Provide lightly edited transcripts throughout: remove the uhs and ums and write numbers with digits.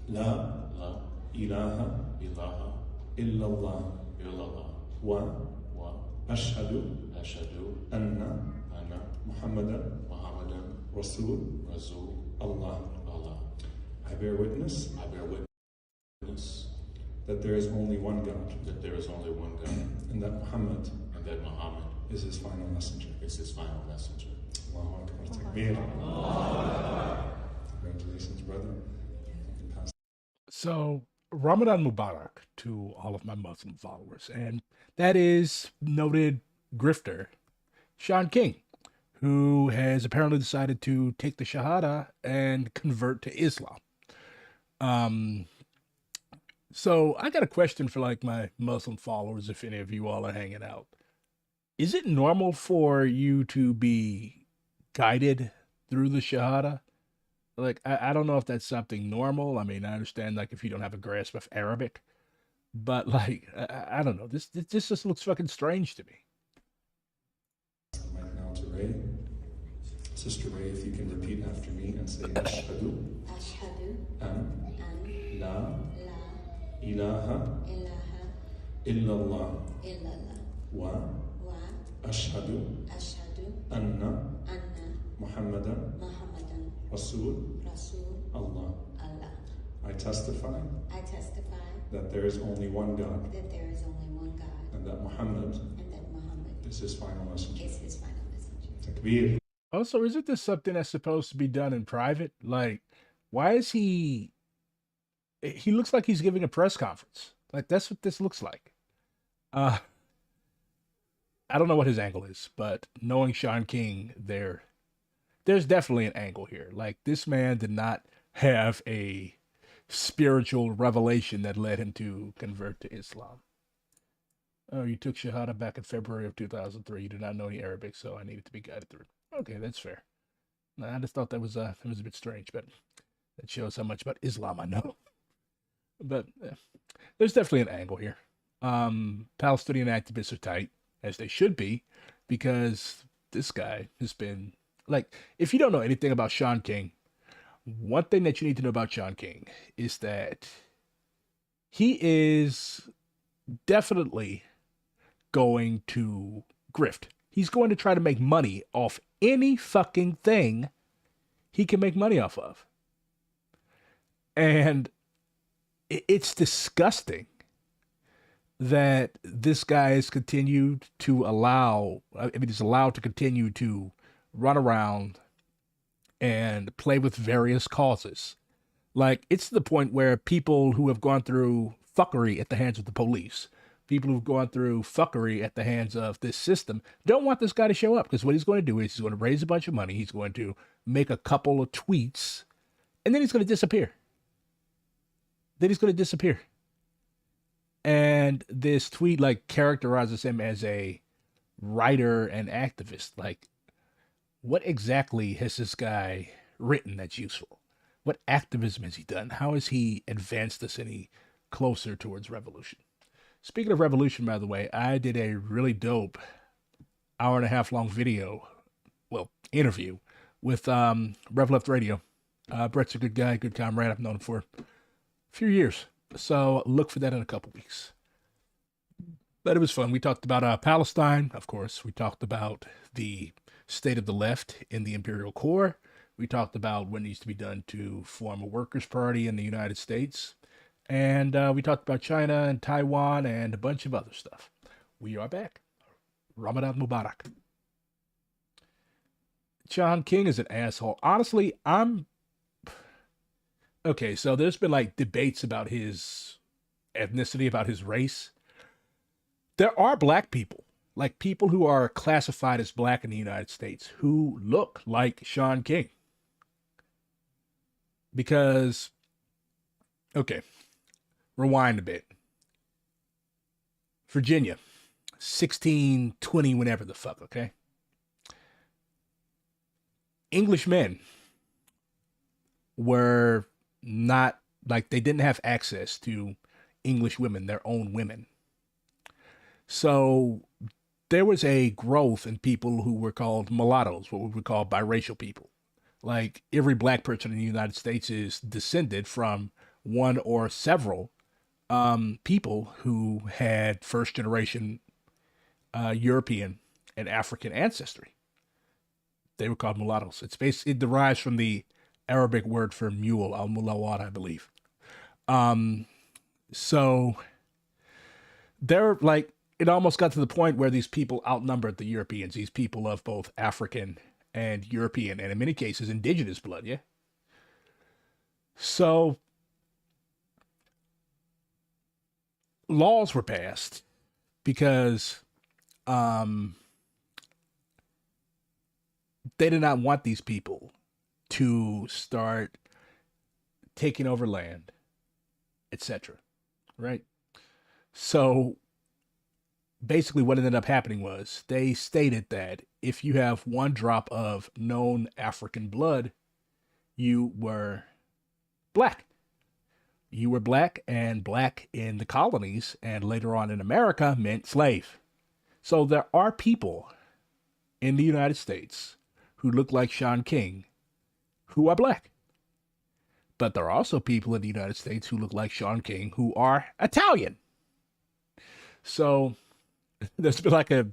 لا لا إله إله إلا الله إلا الله وأشهد وأشهد أن أن محمدا محمدا رسول رسول الله. Allah. I bear witness I bear witness that there is only one God that there is only one God and that Muhammad and that Muhammad is his final messenger. is his final messenger. Allahu Akbar. Takbir. Congratulations, brother. You can pass. So, Ramadan Mubarak to all of my Muslim followers, and that is noted grifter Shaun King, who has apparently decided to take the Shahada and convert to Islam. Um, so I got a question for like my Muslim followers, if any of you all are hanging out. Is it normal for you to be guided through the Shahada? Like, I don't know if that's something normal. I mean, I understand like if you don't have a grasp of Arabic, but like I don't know. This just looks fucking strange to me. Right now to Ray. Sister Ray, if you can repeat after me and say Ashhadu أشهد an أن la لا ilaha إله illallah إلا الله wa ashhadu وأشهد anna أن Muhammadan محمدا Rasul رسول Allah. الله. I testify I testify that there is only one God that there is only one God and that Muhammad and that Muhammad is his final messenger. is his final messenger. Takbir. Also, isn't this something that's supposed to be done in private? Like, why is he? He looks like he's giving a press conference. Like that's what this looks like. Uh, I don't know what his angle is, but knowing Shaun King, there's definitely an angle here. Like this man did not have a spiritual revelation that led him to convert to Islam. Oh, you took Shahada back in February of 2003. You did not know any Arabic, so I needed to be guided through it. Okay, that's fair. I just thought that was a bit strange, but that shows how much about Islam I know. But there's definitely an angle here. Palestinian activists are tight, as they should be, because this guy has been like, if you don't know anything about Shaun King, one thing that you need to know about Shaun King is that he is definitely going to grift. He's going to try to make money off any fucking thing he can make money off of. And it's disgusting that this guy is continued to he's allowed to continue to run around and play with various causes. Like, it's to the point where people who have gone through fuckery at the hands of the police, people who've gone through fuckery at the hands of this system, don't want this guy to show up because what he's going to do is he's going to raise a bunch of money, he's going to make a couple of tweets, and then he's going to disappear. And this tweet like characterizes him as a writer and activist. Like, what exactly has this guy written that's useful? What activism has he done? How has he advanced us any closer towards revolution? Speaking of revolution, by the way, I did a really dope hour and a half long video, well, interview with Rev Left Radio. Brett's a good guy, good comrade. I've known him for a few years. So look for that in a couple weeks. But it was fun. We talked about Palestine, of course. We talked about the state of the left in the imperial core. We talked about what needs to be done to form a workers' party in the United States. And we talked about China and Taiwan and a bunch of other stuff. We are back. Ramadan Mubarak. Shaun King is an asshole. Honestly, okay, so there's been like debates about his ethnicity, about his race. There are black people, like people who are classified as black in the United States, who look like Shaun King. Because, okay, rewind a bit. Virginia, 1620, whenever the fuck, okay? English men were not, like, they didn't have access to English women, their own women. So there was a growth in people who were called mulattoes, what we would call biracial people. Like every black person in the United States is descended from one or several people who had first generation European and African ancestry. They were called mulattoes. It derives from the Arabic word for mule, al mulawat, I believe. So they're like, it almost got to the point where these people outnumbered the Europeans, these people of both African and European, and in many cases, indigenous blood, yeah? So laws were passed because they did not want these people to start taking over land, etc. Right? So basically, what ended up happening was they stated that if you have one drop of known African blood, you were black. You were black, and black in the colonies and later on in America meant slave. So there are people in the United States who look like Shaun King who are black. But there are also people in the United States who look like Shaun King who are Italian. So there's been like a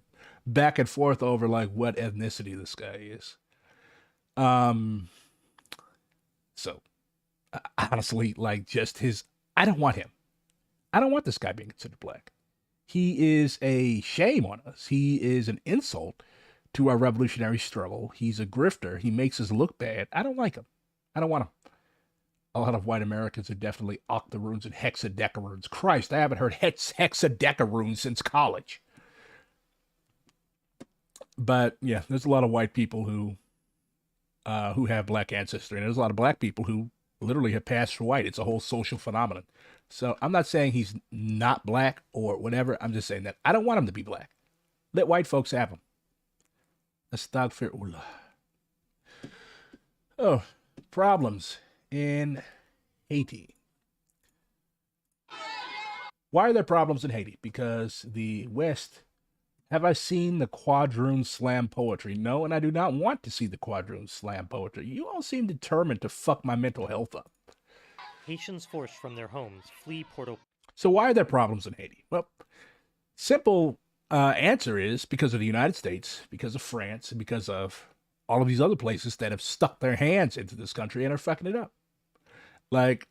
back and forth over like what ethnicity this guy is. So honestly, like just I don't want him. I don't want this guy being considered black. He is a shame on us. He is an insult to our revolutionary struggle. He's a grifter. He makes us look bad. I don't like him. I don't want him. A lot of white Americans are definitely octoroons and hexadecaroons. Christ, I haven't heard hexadecaroons since college. But yeah, there's a lot of white people who have black ancestry, and there's a lot of black people who literally have passed for white. It's a whole social phenomenon. So I'm not saying he's not black or whatever. I'm just saying that I don't want him to be black. Let white folks have him. Astaghfirullah. Oh, problems in Haiti. Why are there problems in Haiti? Because the West. Have I seen the quadroon slam poetry? No, and I do not want to see the quadroon slam poetry. You all seem determined to fuck my mental health up. Haitians forced from their homes flee Portugal. So why are there problems in Haiti? Well, simple answer is because of the United States, because of France, and because of all of these other places that have stuck their hands into this country and are fucking it up. Like,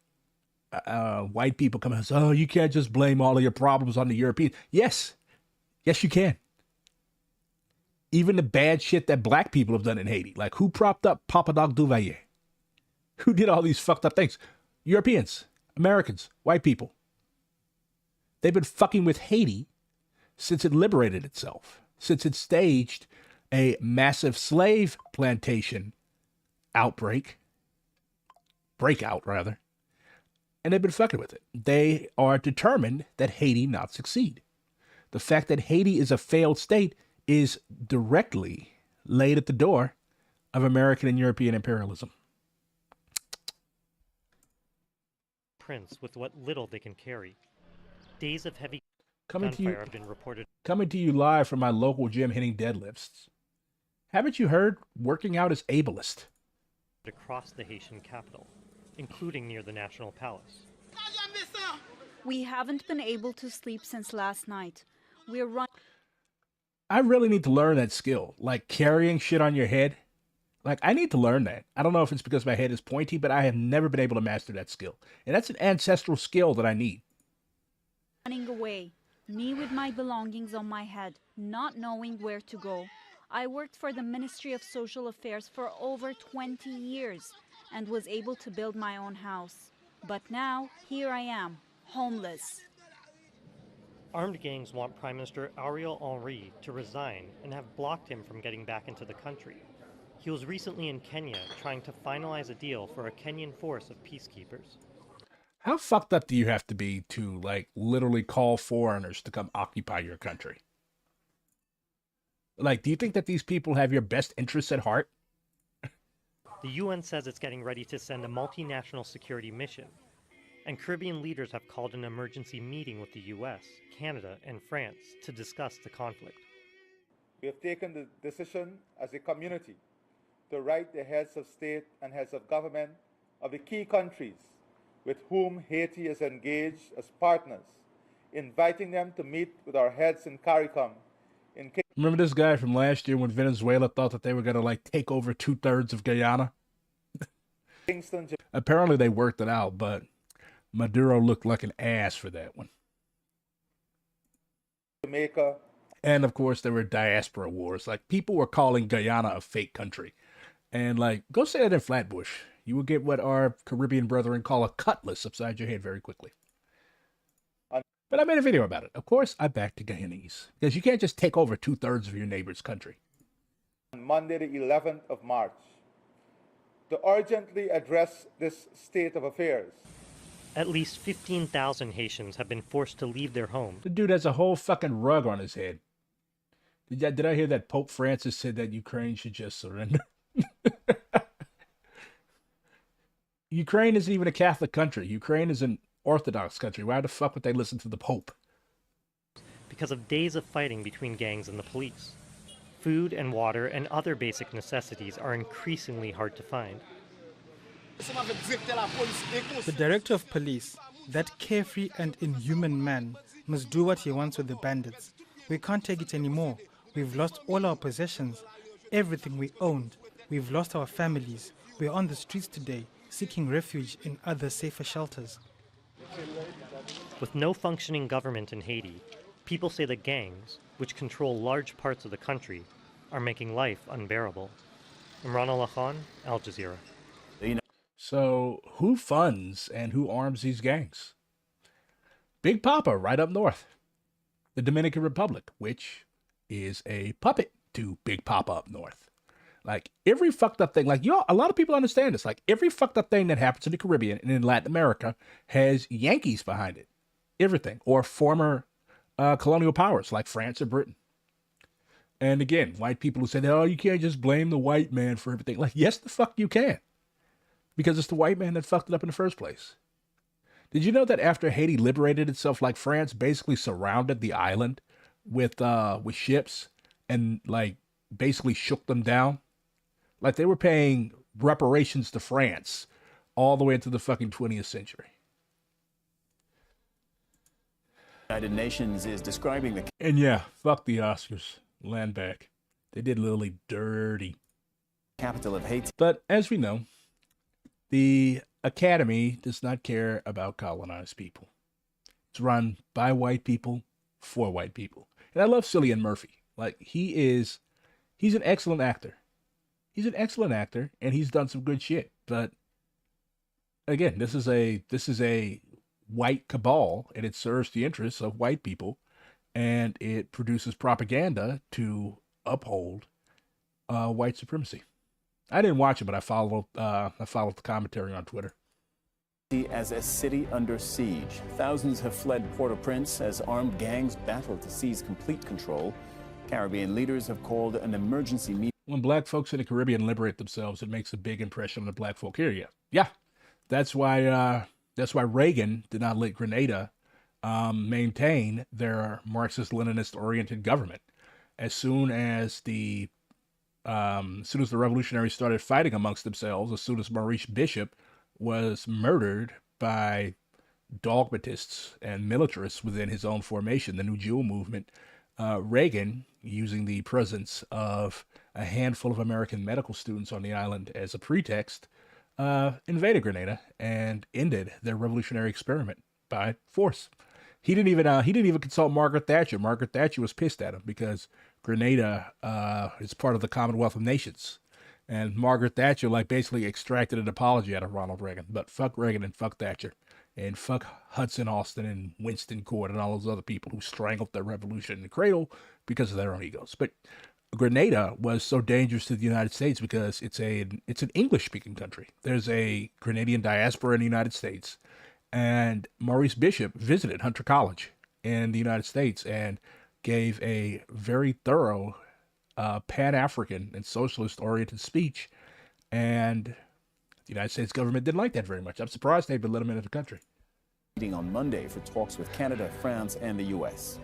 white people come and say, oh, you can't just blame all of your problems on the Europeans. Yes, you can. Even the bad shit that black people have done in Haiti. Like, who propped up Papa Doc Duvalier? Who did all these fucked up things? Europeans, Americans, white people. They've been fucking with Haiti since it liberated itself, since it staged a massive slave plantation breakout, rather. And they've been fucking with it. They are determined that Haiti not succeed. The fact that Haiti is a failed state is directly laid at the door of American and European imperialism. Prince with what little they can carry. Days of heavy Coming gunfire have been reported to you live from my local gym hitting deadlifts. Haven't you heard? Working out is ableist. across the Haitian capital, including near the National Palace. We haven't been able to sleep since last night. We're running. I really need to learn that skill, like carrying shit on your head. Like, I need to learn that. I don't know if it's because my head is pointy, but I have never been able to master that skill. And that's an ancestral skill that I need. Running away, me with my belongings on my head, not knowing where to go. I worked for the Ministry of Social Affairs for over 20 years and was able to build my own house. But now, here I am, homeless. Armed gangs want Prime Minister Ariel Henry to resign and have blocked him from getting back into the country. He was recently in Kenya trying to finalize a deal for a Kenyan force of peacekeepers. How fucked up do you have to be to, like, literally call foreigners to come occupy your country? Like, do you think that these people have your best interests at heart? The UN says it's getting ready to send a multinational security mission, and Caribbean leaders have called an emergency meeting with the US, Canada, and France to discuss the conflict. We have taken the decision as a community to write the heads of state and heads of government of the key countries with whom Haiti is engaged as partners, inviting them to meet with our heads in CARICOM in Remember this guy from last year when Venezuela thought that they were going to like take over 2/3 of Guyana? Kingston, Apparently they worked it out, but Maduro looked like an ass for that one. Jamaica. And of course, there were diaspora wars. Like, people were calling Guyana a fake country. And like, go say that in Flatbush. You will get what our Caribbean brethren call a cutlass upside your head very quickly. But I made a video about it. Of course, I backed the Guyanese. Because you can't just take over 2/3 of your neighbor's country. On Monday, the 11th of March, to urgently address this state of affairs. At least 15,000 Haitians have been forced to leave their homes. The dude has a whole fucking rug on his head. Did I hear that Pope Francis said that Ukraine should just surrender? Ukraine isn't even a Catholic country. Ukraine is an Orthodox country. Why the fuck would they listen to the Pope? Because of days of fighting between gangs and the police. Food and water and other basic necessities are increasingly hard to find. The director of police, that carefree and inhuman man, must do what he wants with the bandits. We can't take it anymore. We've lost all our possessions, everything we owned. We've lost our families. We're on the streets today, seeking refuge in other safer shelters. With no functioning government in Haiti, people say the gangs, which control large parts of the country, are making life unbearable. Imran Al-Khan, Al Jazeera. So, who funds and who arms these gangs? Big Papa, right up north. The Dominican Republic, which is a puppet to Big Papa up north. Like, every fucked up thing, like, a lot of people understand this. Like, every fucked up thing that happens in the Caribbean and in Latin America has Yankees behind it. Everything. Or former colonial powers like France or Britain. And again, white people who say, oh, you can't just blame the white man for everything. Like, yes, the fuck you can. Because it's the white man that fucked it up in the first place. Did you know that after Haiti liberated itself, like, France basically surrounded the island with ships and like basically shook them down? Like, they were paying reparations to France all the way into the fucking 20th century. United Nations is describing the... And yeah, fuck the Oscars. Land back. They did Lily dirty. Capital of Haiti. But as we know, the Academy does not care about colonized people. It's run by white people for white people. And I love Cillian Murphy. Like, he's an excellent actor. He's an excellent actor, and he's done some good shit. But again, this is a white cabal, and it serves the interests of white people, and it produces propaganda to uphold white supremacy. I didn't watch it, but I followed the commentary on Twitter. As a city under siege, thousands have fled Port-au-Prince as armed gangs battle to seize complete control. Caribbean leaders have called an emergency meeting. When black folks in the Caribbean liberate themselves, it makes a big impression on the black folk here. Yeah. That's why Reagan did not let Grenada maintain their Marxist-Leninist-oriented government. As soon as the revolutionaries started fighting amongst themselves, as soon as Maurice Bishop was murdered by dogmatists and militarists within his own formation, the New Jewel movement, Reagan, using the presence of a handful of American medical students on the island as a pretext, invaded Grenada and ended their revolutionary experiment by force. He didn't even consult Margaret Thatcher. Margaret Thatcher was pissed at him because Grenada is part of the Commonwealth of Nations. And Margaret Thatcher basically extracted an apology out of Ronald Reagan. But fuck Reagan and fuck Thatcher. And fuck Hudson Austin and Winston Court and all those other people who strangled their revolution in the cradle because of their own egos. But Grenada was so dangerous to the United States because it's an English-speaking country. There's a Grenadian diaspora in the United States. And Maurice Bishop visited Hunter College in the United States and gave a very thorough Pan-African and socialist-oriented speech. And the United States government didn't like that very much. I'm surprised they even let him into the country. Meeting on Monday for talks with Canada, France, and the U.S.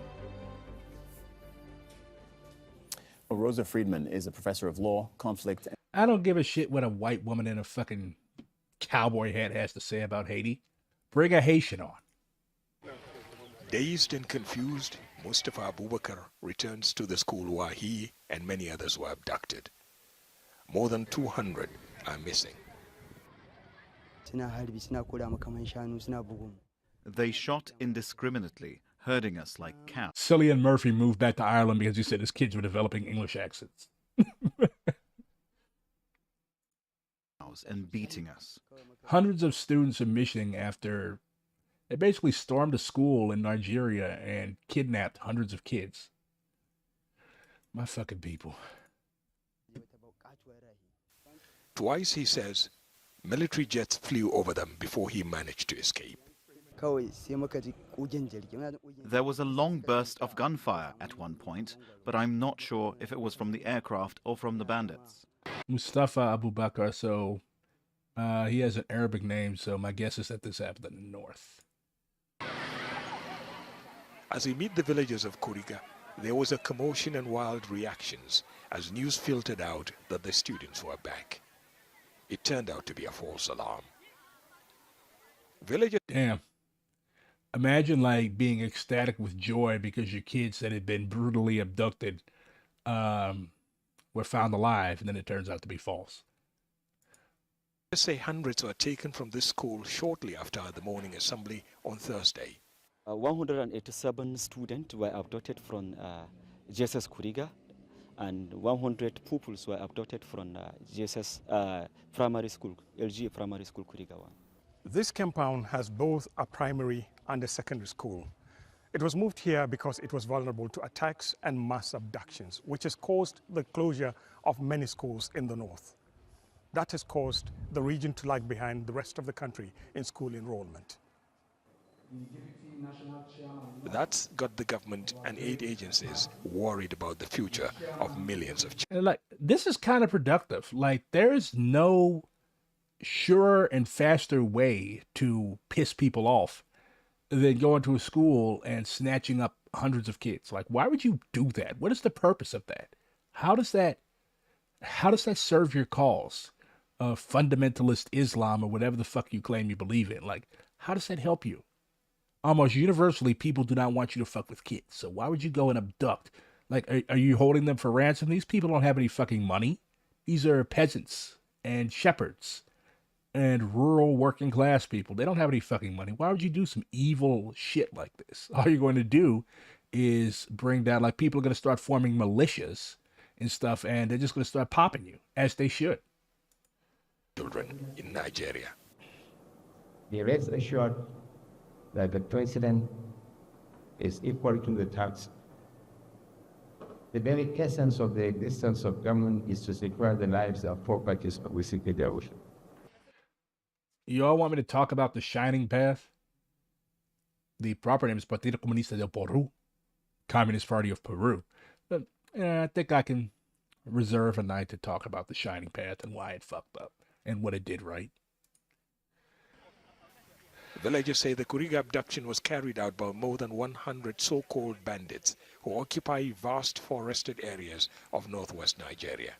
Well, Rosa Friedman is a professor of law, conflict. I don't give a shit what a white woman in a fucking cowboy hat has to say about Haiti. Bring a Haitian on. Dazed and confused, Mustafa Abubakar returns to the school where he and many others were abducted. More than 200 are missing. They shot indiscriminately, herding us like cows. Cillian Murphy moved back to Ireland because he said his kids were developing English accents. And beating us. Hundreds of students are missing after they basically stormed a school in Nigeria and kidnapped hundreds of kids. My fucking people. Twice, he says, military jets flew over them before he managed to escape. There was a long burst of gunfire at one point, but I'm not sure if it was from the aircraft or from the bandits. Mustafa Abubakar, so he has an Arabic name, so my guess is that this happened in the north. As we meet the villagers of Kuriga, there was a commotion and wild reactions as news filtered out that the students were back. It turned out to be a false alarm. Villagers... Damn. Imagine like being ecstatic with joy because your kids that had been brutally abducted were found alive, and then it turns out to be false. Say hundreds were taken from this school shortly after the morning assembly on Thursday. 187 students were abducted from JSS Kuriga, and 100 pupils were abducted from JSS Primary School, LG Primary School Kuriga 1. This compound has both a primary and a secondary school. It was moved here because it was vulnerable to attacks and mass abductions, which has caused the closure of many schools in the north. That has caused the region to lag behind the rest of the country in school enrollment. That's got the government and aid agencies worried about the future of millions of children. Like, this is kind of productive. Like, there's no surer and faster way to piss people off than going to a school and snatching up hundreds of kids. Like, why would you do that? What is the purpose of that? How does that serve your cause of fundamentalist Islam or whatever the fuck you claim you believe in? Like, how does that help you? Almost universally, people do not want you to fuck with kids. So why would you go and abduct? Like, are you holding them for ransom? These people don't have any fucking money. These are peasants and shepherds and rural working class people. They don't have any fucking money. Why would you do some evil shit like this? All you're going to do is bring down, like, people are going to start forming militias and stuff, and they're just going to start popping you, as they should. Children in Nigeria. Be rest assured that the president is equal to the task. The very essence of the existence of government is to secure the lives of poor participants within the ocean. You all want me to talk about the Shining Path? The proper name is Partido Comunista del Perú, Communist Party of Peru. But I think I can reserve a night to talk about the Shining Path and why it fucked up and what it did right. Villagers say the Kuriga abduction was carried out by more than 100 so-called bandits who occupy vast forested areas of northwest Nigeria.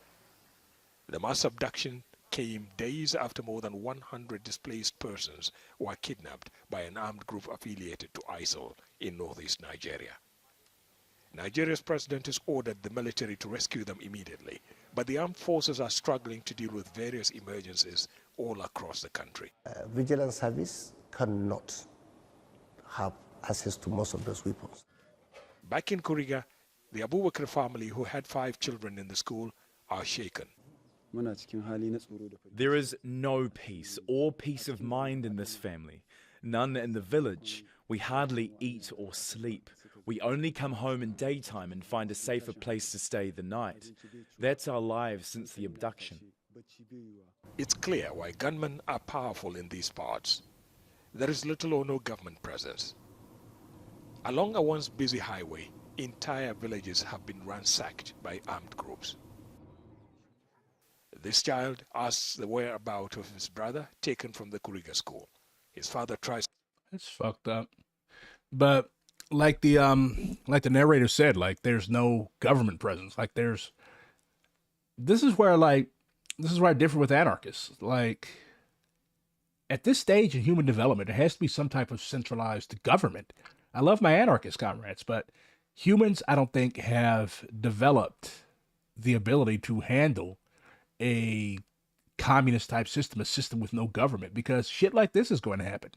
The mass abduction came days after more than 100 displaced persons were kidnapped by an armed group affiliated to ISIL in northeast Nigeria. Nigeria's president has ordered the military to rescue them immediately, but the armed forces are struggling to deal with various emergencies all across the country. Vigilance service cannot have access to most of those weapons. Back in Kuriga, the Abubakar family, who had 5 children in the school, are shaken. There is no peace or peace of mind in this family. None in the village. We hardly eat or sleep. We only come home in daytime and find a safer place to stay the night. That's our lives since the abduction. It's clear why gunmen are powerful in these parts. There is little or no government presence. Along a once busy highway, entire villages have been ransacked by armed groups. This child asks the whereabouts of his brother taken from the Kuriga school. His father tries... That's fucked up. But like the narrator said, like, there's no government presence. Like, this is where I differ with anarchists. Like, at this stage in human development, there has to be some type of centralized government. I love my anarchist comrades, but humans, I don't think, have developed the ability to handle a communist type system, a system with no government, because shit like this is going to happen.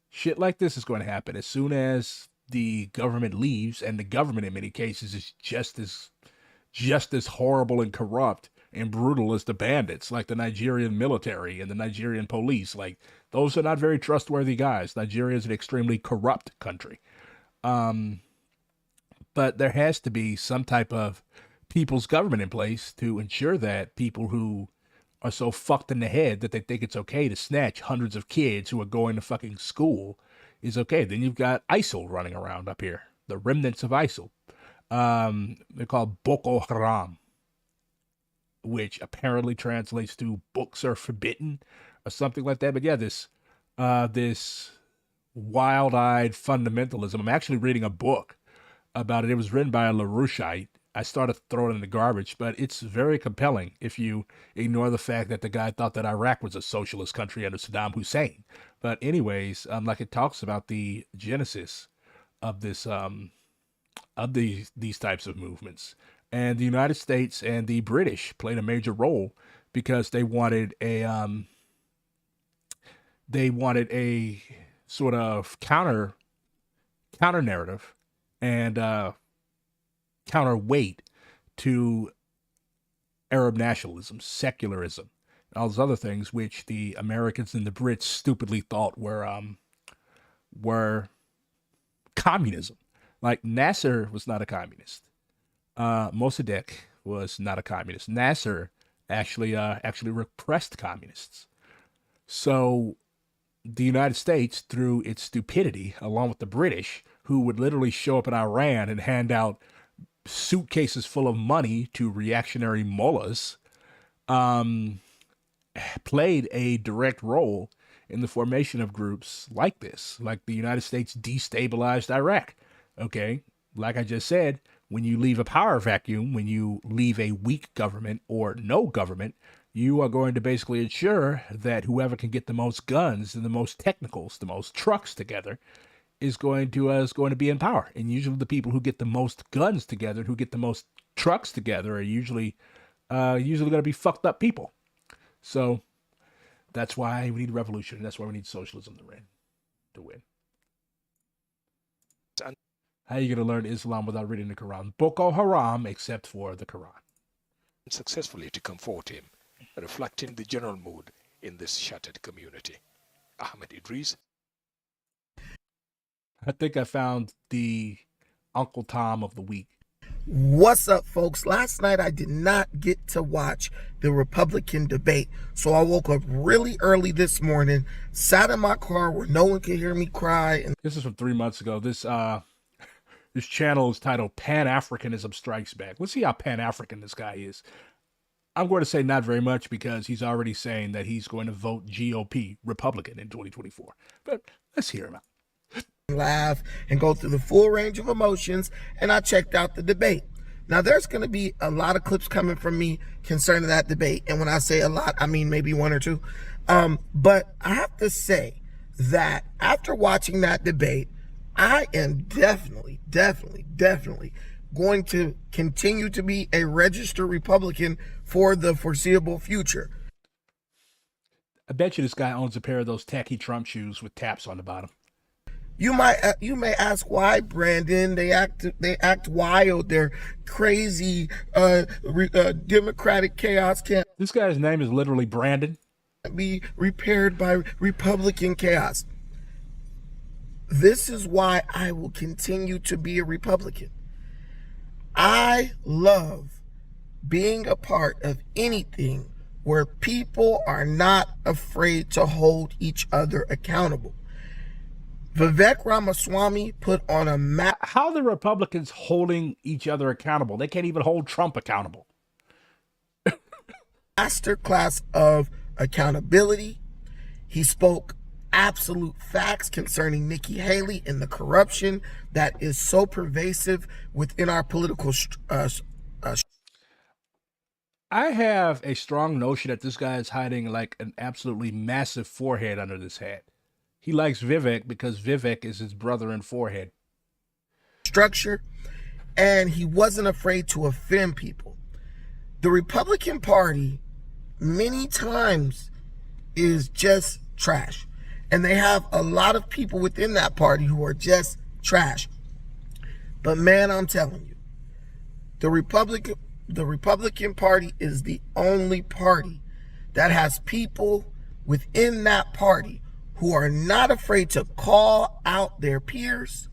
Shit like this is going to happen as soon as the government leaves, and the government in many cases is just as horrible and corrupt and brutal as the bandits, like the Nigerian military and the Nigerian police. Like, those are not very trustworthy guys. Nigeria is an extremely corrupt country. But there has to be some type of people's government in place to ensure that people who are so fucked in the head that they think it's okay to snatch hundreds of kids who are going to fucking school is okay. Then you've got ISIL running around up here, the remnants of ISIL. They're called Boko Haram, which apparently translates to books are forbidden or something like that. But yeah, this wild-eyed fundamentalism. I'm actually reading a book about it. It was written by a LaRoucheite. I started throwing it in the garbage, but it's very compelling if you ignore the fact that the guy thought that Iraq was a socialist country under Saddam Hussein. But anyways, like, it talks about the genesis of this, of these types of movements. And the United States and the British played a major role because they wanted a sort of counter narrative and counterweight to Arab nationalism, secularism, and all those other things which the Americans and the Brits stupidly thought were communism. Like, Nasser was not a communist. Mossadegh was not a communist. Nasser actually repressed communists. So the United States, through its stupidity, along with the British, who would literally show up in Iran and hand out suitcases full of money to reactionary mullahs, played a direct role in the formation of groups like this. Like, the United States destabilized Iraq. Okay, like I just said, when you leave a power vacuum, when you leave a weak government or no government, you are going to basically ensure that whoever can get the most guns and the most technicals, the most trucks together, is going to be in power. And usually the people who get the most guns together, who get the most trucks together, are usually going to be fucked up people. So that's why we need a revolution. That's why we need socialism to win. How are you going to learn Islam without reading the Quran? Boko Haram, except for the Quran. Successfully to comfort him, reflecting the general mood in this shattered community. Ahmed Idris. I think I found the Uncle Tom of the week. What's up, folks? Last night I did not get to watch the Republican debate, so I woke up really early this morning, sat in my car where no one could hear me cry. And this is from 3 months ago. This channel is titled Pan-Africanism Strikes Back. Let's see how Pan-African this guy is. I'm going to say not very much because he's already saying that he's going to vote GOP, Republican, in 2024. But let's hear him out. Laugh and go through the full range of emotions, and I checked out the debate. Now, there's going to be a lot of clips coming from me concerning that debate, and when I say a lot, I mean maybe one or two. But I have to say that after watching that debate, I am definitely going to continue to be a registered Republican for the foreseeable future. I bet you this guy owns a pair of those tacky Trump shoes with taps on the bottom. You may ask why, Brandon. They act wild. They're crazy. Democratic chaos can't. This guy's name is literally Brandon. Be repaired by Republican chaos. This is why I will continue to be a Republican. I love being a part of anything where people are not afraid to hold each other accountable. Vivek Ramaswamy put on a map. How are the Republicans holding each other accountable? They can't even hold Trump accountable. Masterclass of accountability. He spoke absolute facts concerning Nikki Haley and the corruption that is so pervasive within our political I have a strong notion that this guy is hiding like an absolutely massive forehead under this hat. He likes Vivek because Vivek is his brother in forehead. Structure, and he wasn't afraid to offend people. The Republican Party many times is just trash. And they have a lot of people within that party who are just trash. But man, I'm telling you, the Republican Party is the only party that has people within that party who are not afraid to call out their peers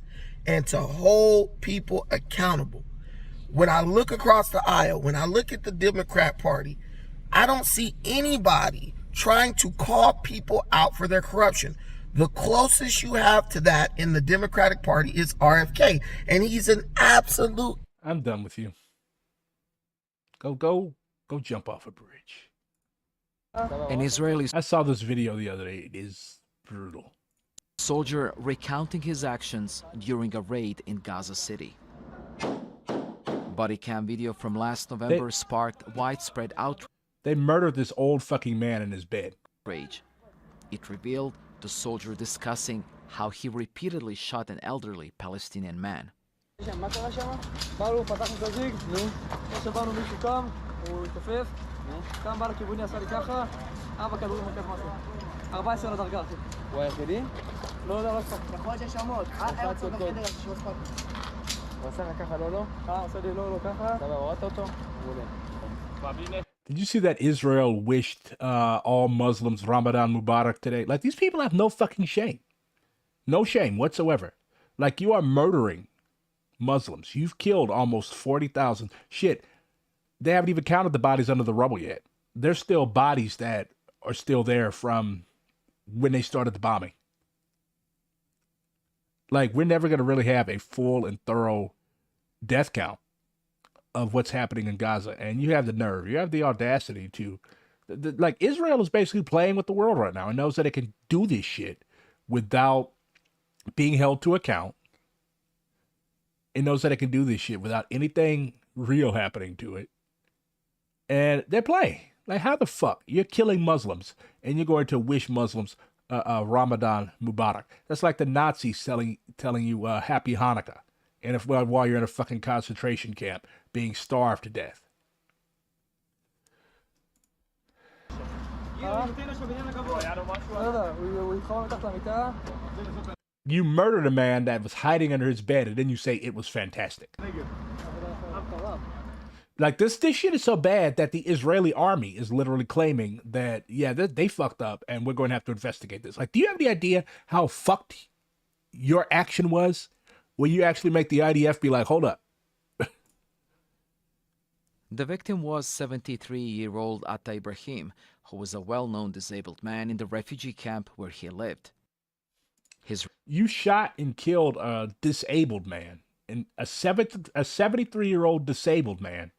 and to hold people accountable. When I look across the aisle, when I look at the Democrat Party, I don't see anybody trying to call people out for their corruption. The closest you have to that in the Democratic Party is RFK, and he's an absolute... I'm done with you. Go jump off a bridge. An Israeli I saw this video the other day. It is brutal. Soldier recounting his actions during a raid in Gaza City. Body cam video from last November sparked widespread outrage. They murdered this old fucking man in his bed. It revealed the soldier discussing how he repeatedly shot an elderly Palestinian man. Did you see that Israel wished all Muslims Ramadan Mubarak today? Like, these people have no fucking shame. No shame whatsoever. Like, you are murdering Muslims. You've killed almost 40,000. Shit, they haven't even counted the bodies under the rubble yet. There's still bodies that are still there from when they started the bombing. Like, we're never going to really have a full and thorough death count of what's happening in Gaza. And you have the nerve, you have the audacity to, like, Israel is basically playing with the world right now and knows that it can do this shit without being held to account. It knows that it can do this shit without anything real happening to it. And they're playing. Like, how the fuck? You're killing Muslims and you're going to wish Muslims Ramadan Mubarak. That's like the Nazis telling you Happy Hanukkah. And while you're in a fucking concentration camp being starved to death. You murdered a man that was hiding under his bed, and then you say it was fantastic. Like, this shit is so bad that the Israeli army is literally claiming that, yeah, they fucked up and we're going to have to investigate this. Like, do you have any idea how fucked your action was? Will you actually make the IDF be like, hold up? The victim was 73-year-old Atta Ibrahim, who was a well-known disabled man in the refugee camp where he lived. You shot and killed a disabled man, and a 73-year-old disabled man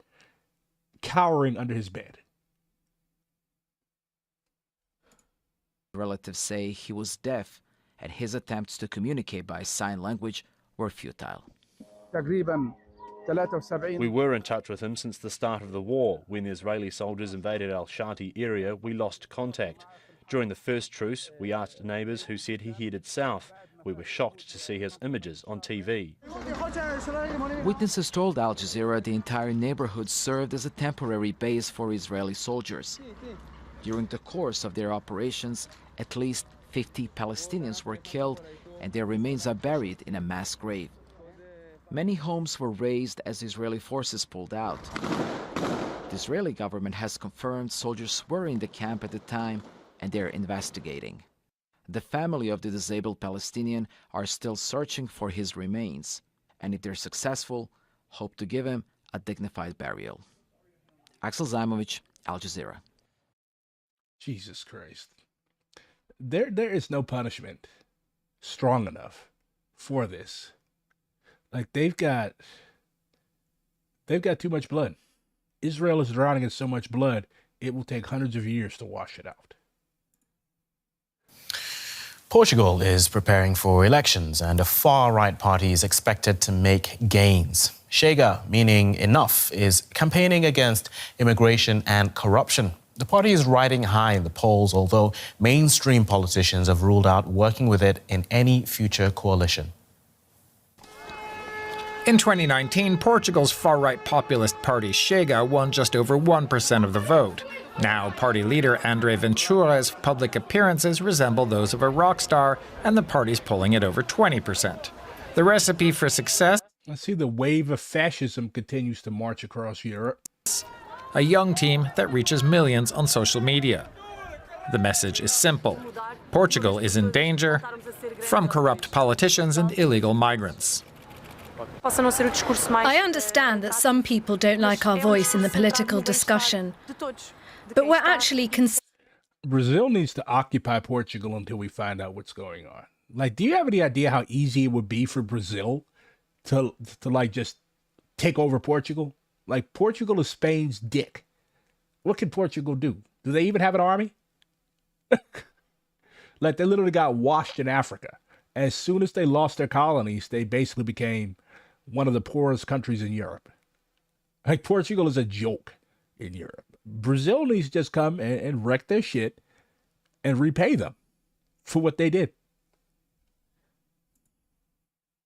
cowering under his bed. Relatives say he was deaf, and his attempts to communicate by sign language were futile. We were in touch with him since the start of the war. When the Israeli soldiers invaded Al Shati area, we lost contact. During the first truce, we asked neighbours who said he headed south. We were shocked to see his images on TV. Witnesses told Al Jazeera the entire neighborhood served as a temporary base for Israeli soldiers. During the course of their operations, at least 50 Palestinians were killed and their remains are buried in a mass grave. Many homes were razed as Israeli forces pulled out. The Israeli government has confirmed soldiers were in the camp at the time and they're investigating. The family of the disabled Palestinian are still searching for his remains, and if they're successful, hope to give him a dignified burial. Axel Zaimovich, Al Jazeera. Jesus Christ. There is no punishment strong enough for this. Like, they've got too much blood. Israel is drowning in so much blood, it will take hundreds of years to wash it out. Portugal is preparing for elections and a far-right party is expected to make gains. Chega, meaning enough, is campaigning against immigration and corruption. The party is riding high in the polls, although mainstream politicians have ruled out working with it in any future coalition. In 2019, Portugal's far-right populist party Chega won just over 1% of the vote. Now, party leader André Ventura's public appearances resemble those of a rock star, and the party's polling at over 20%. The recipe for success? I see the wave of fascism continues to march across Europe. A young team that reaches millions on social media. The message is simple. Portugal is in danger from corrupt politicians and illegal migrants. I understand that some people don't like our voice in the political discussion, but we're actually Brazil needs to occupy Portugal until we find out what's going on. Like, do you have any idea how easy it would be for Brazil to like just take over Portugal? Like, Portugal is Spain's dick. What can Portugal do? Do they even have an army? Like, they literally got washed in Africa. As soon as they lost their colonies, they basically became one of the poorest countries in Europe. Like, Portugal is a joke in Europe. Brazil needs to just come and wreck their shit and repay them for what they did.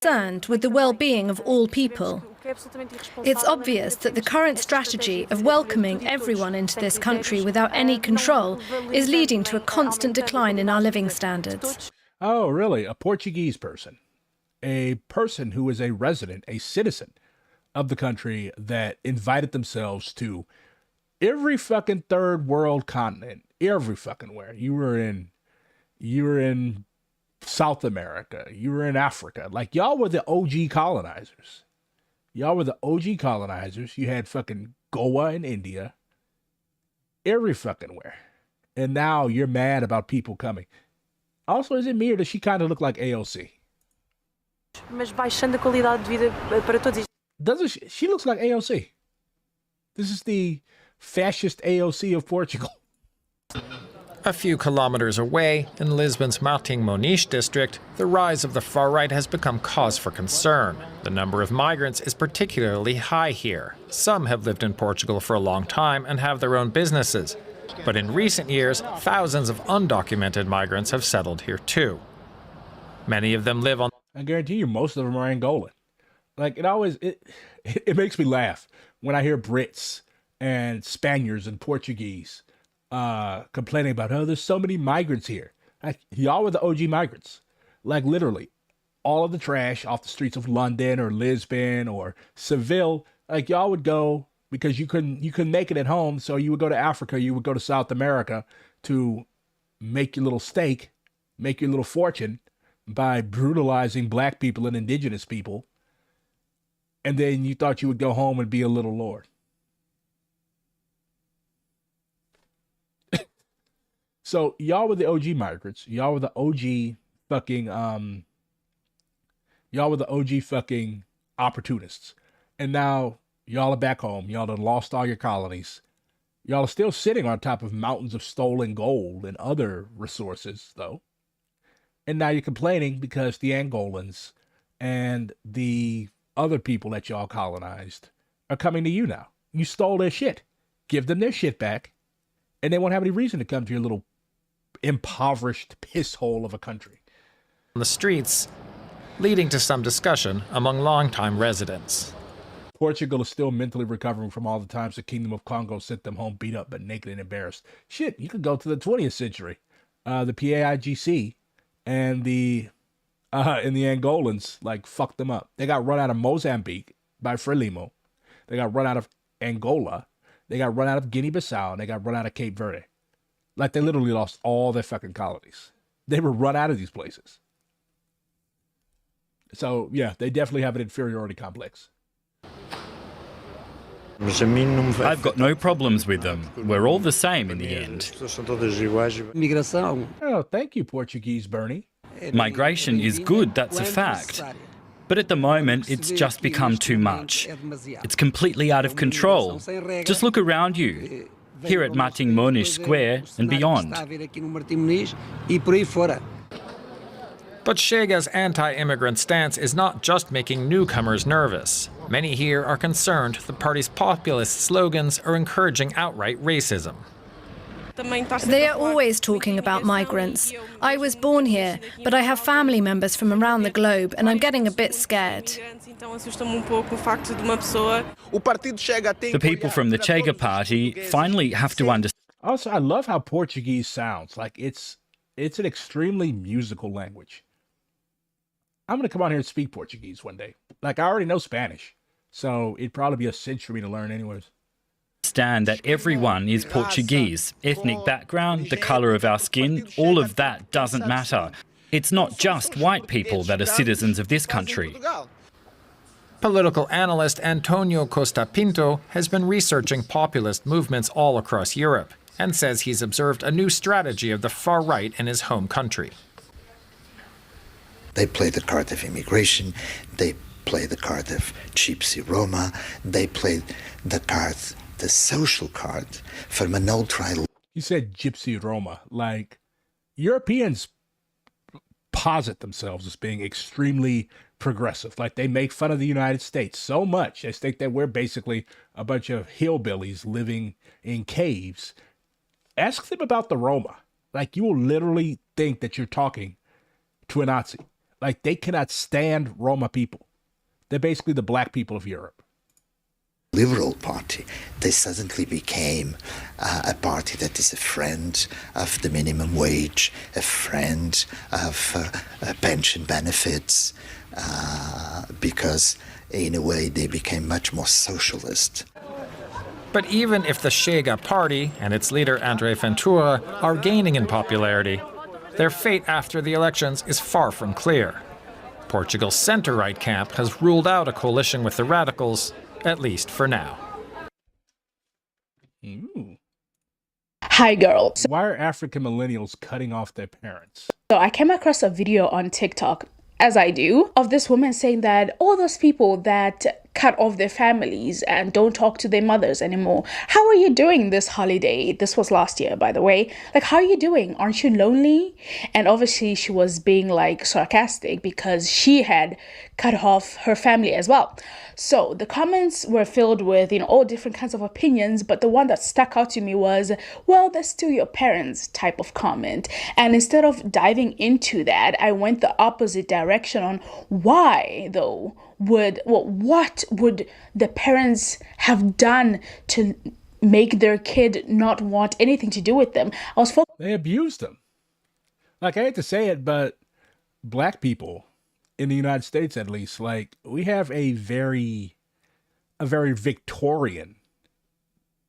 Concerned with the well-being of all people. It's obvious that the current strategy of welcoming everyone into this country without any control is leading to a constant decline in our living standards. Oh, really? A Portuguese person. A person who is a resident, a citizen of the country that invited themselves to every fucking third world continent, every fucking where. You were in South America, you were in Africa. Like, y'all were the OG colonizers. Y'all were the OG colonizers. You had fucking Goa in India, every fucking where. And now you're mad about people coming. Also, is it me or does she kind of look like AOC? Doesn't she? She looks like AOC. This is the fascist AOC of Portugal. A few kilometers away, in Lisbon's Martim Moniz district, the rise of the far right has become cause for concern. The number of migrants is particularly high here. Some have lived in Portugal for a long time and have their own businesses. But in recent years, thousands of undocumented migrants have settled here too. Many of them live on... I guarantee you most of them are Angolan. Like, it makes me laugh when I hear Brits and Spaniards and Portuguese complaining about, oh, there's so many migrants here. Like, y'all were the OG migrants. Like, literally, all of the trash off the streets of London or Lisbon or Seville, like, y'all would go because you couldn't make it at home, so you would go to Africa, you would go to South America to make your little stake, make your little fortune by brutalizing black people and indigenous people. And then you thought you would go home and be a little lord. So y'all were the OG migrants. Y'all were the OG fucking opportunists. And now y'all are back home. Y'all done lost all your colonies. Y'all are still sitting on top of mountains of stolen gold and other resources, though. And now you're complaining because the Angolans and the other people that y'all colonized are coming to you now. You stole their shit. Give them their shit back, and they won't have any reason to come to your little impoverished piss hole of a country. On the streets, leading to some discussion among longtime residents. Portugal is still mentally recovering from all the times the Kingdom of Congo sent them home beat up but naked and embarrassed. Shit, you could go to the 20th century. The PAIGC and the Angolans, like, fucked them up. They got run out of Mozambique by Frelimo. They got run out of Angola. They got run out of Guinea-Bissau. And they got run out of Cape Verde. Like, they literally lost all their fucking colonies. They were run out of these places. So, yeah, they definitely have an inferiority complex. I've got no problems with them. We're all the same in the end. Oh, thank you, Portuguese Bernie. Migration is good, that's a fact. But at the moment, it's just become too much. It's completely out of control. Just look around you, here at Martim Moniz Square and beyond. But Shega's anti-immigrant stance is not just making newcomers nervous. Many here are concerned the party's populist slogans are encouraging outright racism. They are always talking about migrants. I was born here, but I have family members from around the globe, and I'm getting a bit scared. The people from the Chega party finally have to understand. Also, I love how Portuguese sounds. Like it's an extremely musical language. I'm gonna come on here and speak Portuguese one day. Like I already know Spanish, so it'd probably be a cinch for me to learn anyways. Understand that everyone is Portuguese. Ethnic background, the colour of our skin, all of that doesn't matter. It's not just white people that are citizens of this country. Political analyst Antonio Costa Pinto has been researching populist movements all across Europe and says he's observed a new strategy of the far right in his home country. They play the card of immigration, they play the card of Gypsy Roma, they play the card, the social card from an ultra. You said Gypsy Roma. Like Europeans posit themselves as being extremely progressive. Like they make fun of the United States so much. They think that we're basically a bunch of hillbillies living in caves. Ask them about the Roma. Like you will literally think that you're talking to a Nazi. Like they cannot stand Roma people. They're basically the black people of Europe. Liberal party, they suddenly became a party that is a friend of the minimum wage, a friend of pension benefits, because in a way they became much more socialist. But even if the Chega party and its leader André Ventura are gaining in popularity, their fate after the elections is far from clear. Portugal's centre-right camp has ruled out a coalition with the radicals, at least for now. Ooh. Hi, girls. Why are African millennials cutting off their parents? So I came across a video on TikTok, as I do, of this woman saying that all those people that cut off their families and don't talk to their mothers anymore, how are you doing this holiday? This was last year, by the way. Like, how are you doing? Aren't you lonely? And obviously she was being like sarcastic because she had cut off her family as well. So the comments were filled with, all different kinds of opinions, but the one that stuck out to me was, well, that's still your parents type of comment. And instead of diving into that, I went the opposite direction on why though what would the parents have done to make their kid not want anything to do with them? They abused them. Like, I hate to say it, but black people in the United States, at least, like, we have a very Victorian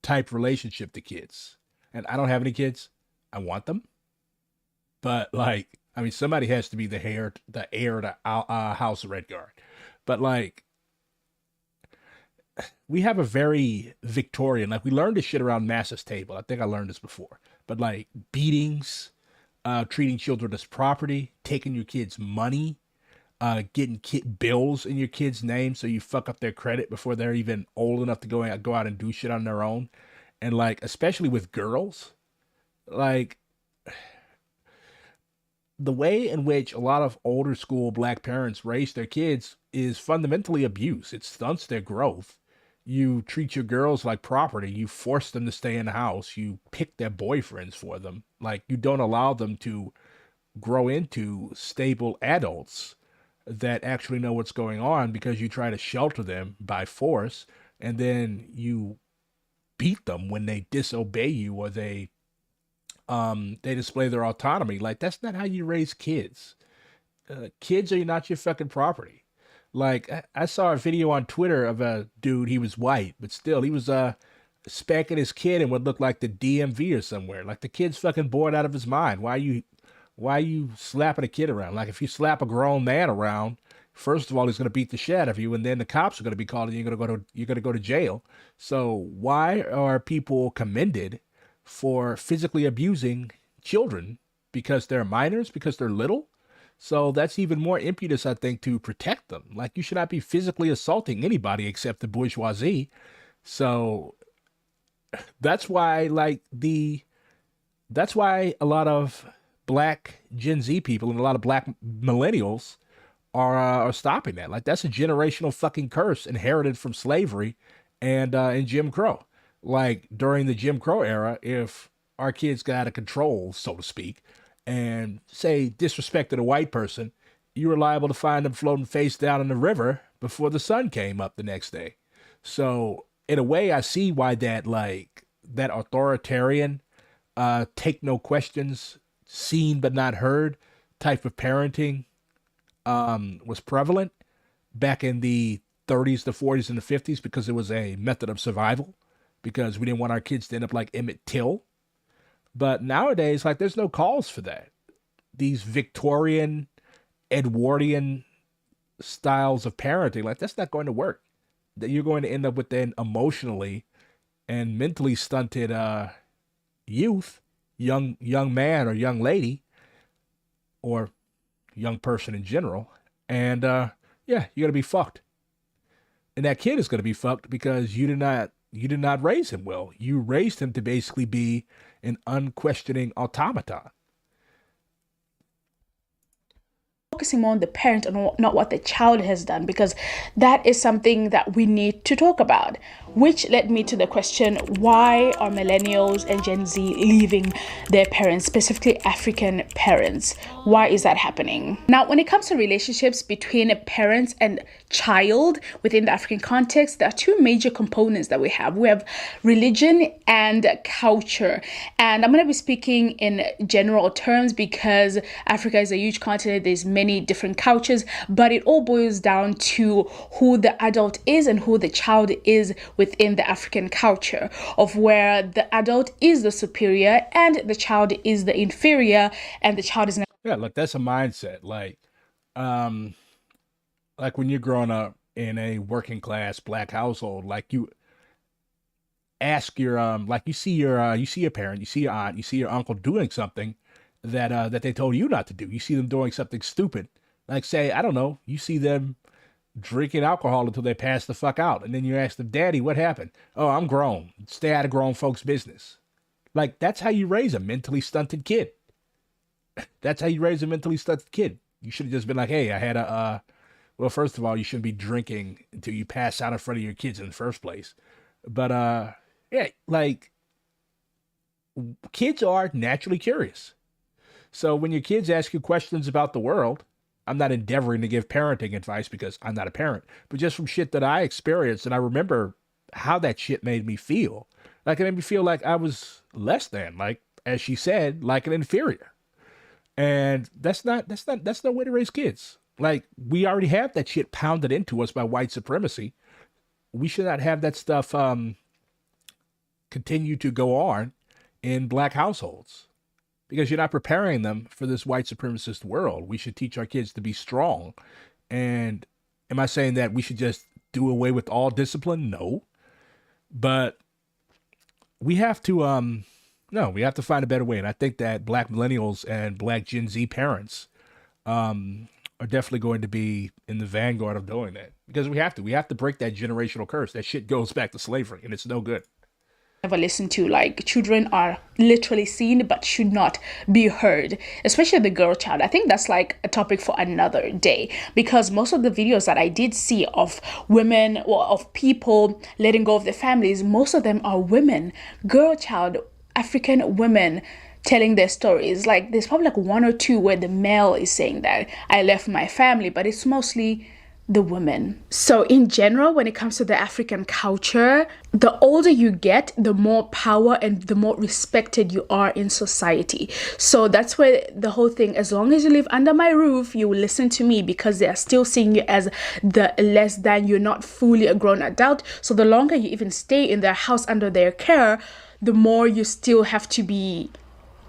type relationship to kids. And I don't have any kids. I want them. But like, I mean, somebody has to be the heir to House Redguard. But like, we have a very Victorian, like we learned this shit around Mass's table. I think I learned this before. But like beatings, treating children as property, taking your kids' money, getting bills in your kids' name so you fuck up their credit before they're even old enough to go out and do shit on their own. And like, especially with girls, like the way in which a lot of older school black parents raise their kids is fundamentally abuse. It stunts their growth. You treat your girls like property. You force them to stay in the house. You pick their boyfriends for them. Like, you don't allow them to grow into stable adults that actually know what's going on because you try to shelter them by force, and then you beat them when they disobey you or they display their autonomy. Like, that's not how you raise kids. Kids are not your fucking property. Like, I saw a video on Twitter of a dude, he was white, but still, he was spanking his kid in what looked like the DMV or somewhere. Like, the kid's fucking bored out of his mind. Why are you slapping a kid around? Like, if you slap a grown man around, first of all, he's going to beat the shit out of you, and then the cops are going to be calling you. You're going to go to jail. So why are people commended for physically abusing children? Because they're minors? Because they're little? So that's even more impetus, I think, to protect them. Like, you should not be physically assaulting anybody except the bourgeoisie. So that's why, that's why a lot of black Gen Z people and a lot of black millennials are stopping that. Like, that's a generational fucking curse inherited from slavery and Jim Crow. Like, during the Jim Crow era, if our kids got out of control, so to speak, and say disrespected a white person, you were liable to find them floating face down in the river before the sun came up the next day. So in a way, I see why that authoritarian, take no questions, seen but not heard type of parenting was prevalent back in the 30s, the 40s, and the 50s, because it was a method of survival, because we didn't want our kids to end up like Emmett Till. But nowadays, like, there's no cause for that. These Victorian, Edwardian styles of parenting, like, that's not going to work. That you're going to end up with an emotionally and mentally stunted youth, young man or young lady, or young person in general. And yeah, you're gonna be fucked. And that kid is gonna be fucked because you did not raise him well. You raised him to basically be an unquestioning automaton. Focusing more on the parent and not what the child has done, because that is something that we need to talk about, which led me to the question, why are millennials and Gen Z leaving their parents, specifically African parents? Why is that happening? Now, when it comes to relationships between a parent and child within the African context, there are two major components that we have. We have religion and culture. And I'm going to be speaking in general terms because Africa is a huge continent. There's many different cultures, but it all boils down to who the adult is and who the child is within the African culture, of where the adult is the superior and the child is the inferior, and the child is Yeah, look, that's a mindset. Like when you're growing up in a working class black household, like, you ask your like, you see your parent, you see your aunt, you see your uncle doing something that they told you not to do. You see them doing something stupid. Like, say, I don't know, you see them drinking alcohol until they pass the fuck out. And then you ask them, Daddy, what happened? Oh, I'm grown. Stay out of grown folks' business. Like, that's how you raise a mentally stunted kid. That's how you raise a mentally stunted kid. You should have just been like, hey, I had well, first of all, you shouldn't be drinking until you pass out in front of your kids in the first place. But yeah, like, kids are naturally curious. So when your kids ask you questions about the world, I'm not endeavoring to give parenting advice because I'm not a parent, but just from shit that I experienced, and I remember how that shit made me feel. Like, it made me feel like I was less than, like, as she said, like an inferior. And that's no way to raise kids. Like, we already have that shit pounded into us by white supremacy. We should not have that stuff continue to go on in black households, because you're not preparing them for this white supremacist world. We should teach our kids to be strong. And am I saying that we should just do away with all discipline? No. But we have to we have to find a better way. And I think that black millennials and black Gen Z parents are definitely going to be in the vanguard of doing that, because we have to break that generational curse. That shit goes back to slavery, and it's no good. Ever listen to, like, children are literally seen but should not be heard, especially the girl child. I think that's like a topic for another day, because most of the videos that I did see of women or of people letting go of their families, most of them are women, girl child, African women telling their stories. Like, there's probably like one or two where the male is saying that I left my family, but it's mostly the women. So in general, when it comes to the African culture, the older you get, the more power and the more respected you are in society. So that's where the whole thing, as long as you live under my roof, you will listen to me, because they are still seeing you as the less than, you're not fully a grown adult. So the longer you even stay in their house under their care, the more you still have to be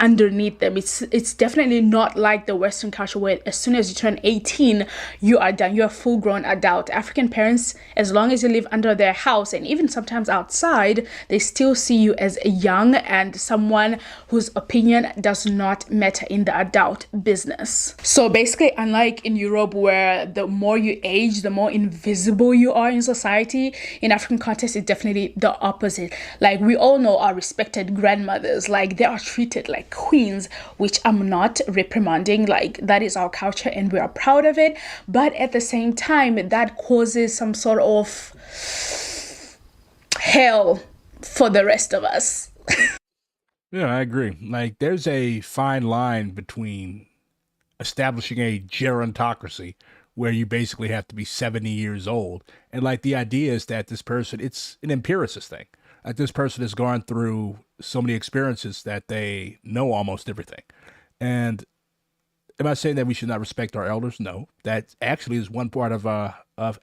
underneath them. It's definitely not like the Western culture where as soon as you turn 18 you are done, you're a full-grown adult. African parents, as long as you live under their house and even sometimes outside, they still see you as a young and someone whose opinion does not matter in the adult business. So basically, unlike in Europe where the more you age, the more invisible you are in society, in African context it's definitely the opposite. Like, we all know our respected grandmothers, like, they are treated like like queens, which I'm not reprimanding. Like, that is our culture and we are proud of it. But at the same time, that causes some sort of hell for the rest of us. Yeah, I agree. Like, there's a fine line between establishing a gerontocracy where you basically have to be 70 years old. And like, the idea is that this person, it's an empiricist thing. Like, this person has gone through so many experiences that they know almost everything. And am I saying that we should not respect our elders? No. That actually is one part of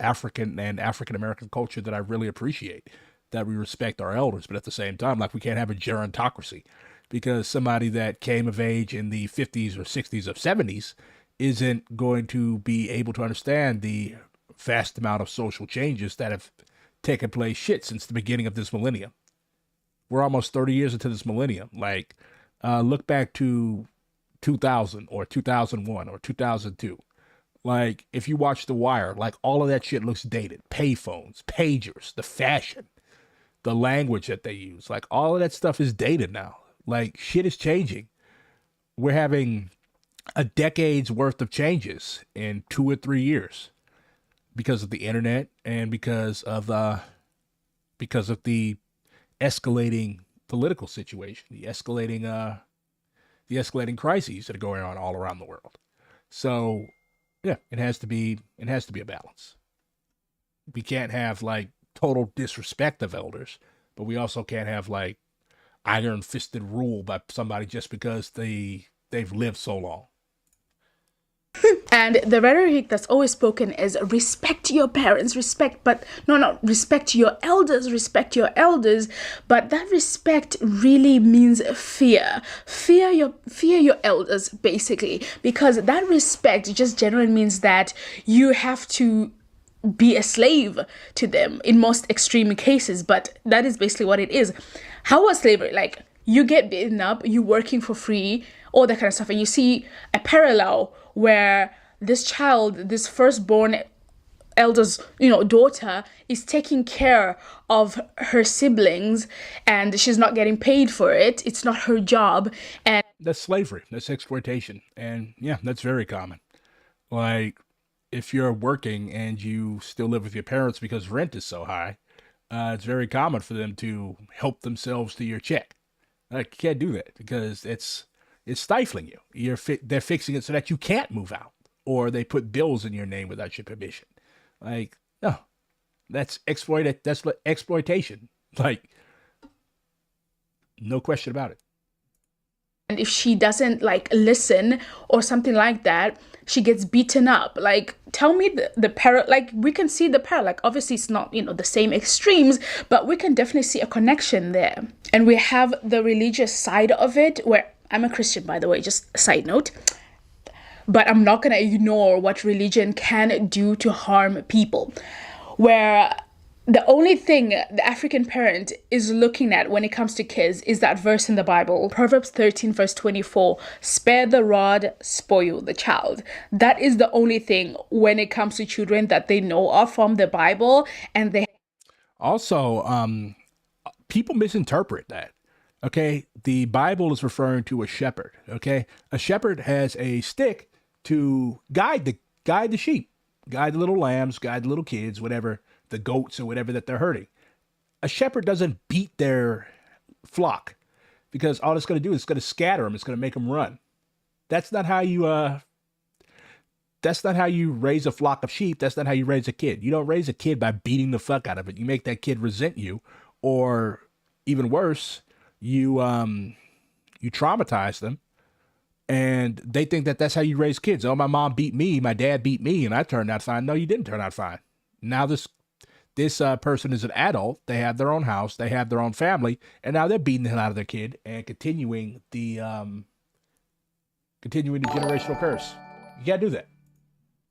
African and African American culture that I really appreciate, that we respect our elders. But at the same time, like, we can't have a gerontocracy, because somebody that came of age in the 50s or 60s or 70s isn't going to be able to understand the vast amount of social changes that have taken place since the beginning of this millennium. We're almost 30 years into this millennium. Like, look back to 2000 or 2001 or 2002. Like, if you watch The Wire, like, all of that shit looks dated. Payphones, pagers, the fashion, the language that they use, like, all of that stuff is dated now. Like, shit is changing. We're having a decade's worth of changes in 2 or 3 years because of the internet and because of the escalating political situation, the escalating crises that are going on all around the world. So, yeah, it has to be a balance. We can't have like total disrespect of elders, but we also can't have like iron-fisted rule by somebody just because they've lived so long. And the rhetoric that's always spoken is respect your parents, respect your elders. But that respect really means fear your elders, basically, because that respect just generally means that you have to be a slave to them in most extreme cases. But that is basically what it is. How was slavery? Like, you get beaten up, you working for free, all that kind of stuff, and you see a parallel where this child, this firstborn elder's, daughter, is taking care of her siblings and she's not getting paid for it. It's not her job. And that's slavery. That's exploitation. And yeah, that's very common. Like, if you're working and you still live with your parents because rent is so high, it's very common for them to help themselves to your check. Like, you can't do that because it's stifling you. They're fixing it so that you can't move out, or they put bills in your name without your permission. Like, no, that's exploitation. Like, no question about it. And if she doesn't listen or something like that, she gets beaten up. Like, tell me the parallel. Like, we can see the parallel. Like, obviously it's not, the same extremes, but we can definitely see a connection there. And we have the religious side of it, where I'm a Christian, by the way, just a side note. But I'm not going to ignore what religion can do to harm people. Where the only thing the African parent is looking at when it comes to kids is that verse in the Bible, Proverbs 13, verse 24, spare the rod, spoil the child. That is the only thing when it comes to children that they know of from the Bible. And they also, people misinterpret that. Okay, the Bible is referring to a shepherd. Okay, a shepherd has a stick to guide the sheep, guide the little lambs, guide the little kids, whatever, the goats or whatever that they're herding. A shepherd doesn't beat their flock, because all it's going to do is going to scatter them. It's going to make them run. That's not how you raise a flock of sheep. That's not how you raise a kid. You don't raise a kid by beating the fuck out of it. You make that kid resent you, or even worse, you traumatize them, and they think that that's how you raise kids. Oh, my mom beat me, my dad beat me, and I turned out fine. No, you didn't turn out fine. Now this person is an adult. They have their own house. They have their own family, and now they're beating the hell out of their kid and continuing the generational curse. You can't do that.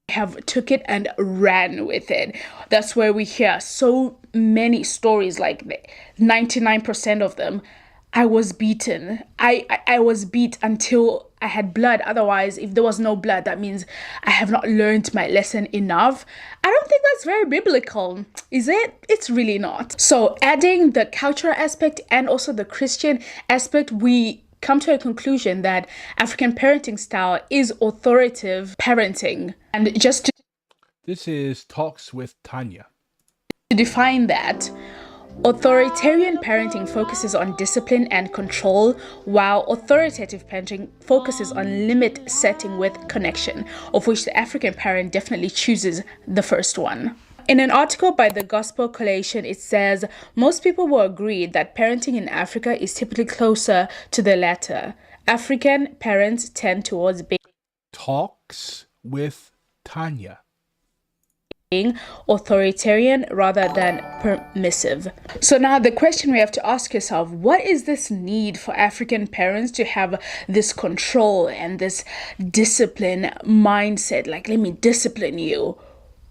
Have took it and ran with it. That's where we hear so many stories, like 99% of them. I was beaten. I was beat until I had blood. Otherwise, if there was no blood, that means I have not learned my lesson enough. I don't think that's very biblical, is it? It's really not. So adding the cultural aspect and also the Christian aspect, we come to a conclusion that African parenting style is authoritative parenting. And just to This is Talks with Tanya. define that, authoritarian parenting focuses on discipline and control, while authoritative parenting focuses on limit setting with connection, of which the African parent definitely chooses the first one. In an article by the Gospel Coalition, it says, most people will agree that parenting in Africa is typically closer to the latter. African parents tend towards Talks with Tanya. being authoritarian rather than permissive. So now the question we have to ask yourself, what is this need for African parents to have this control and this discipline mindset? Like, let me discipline you.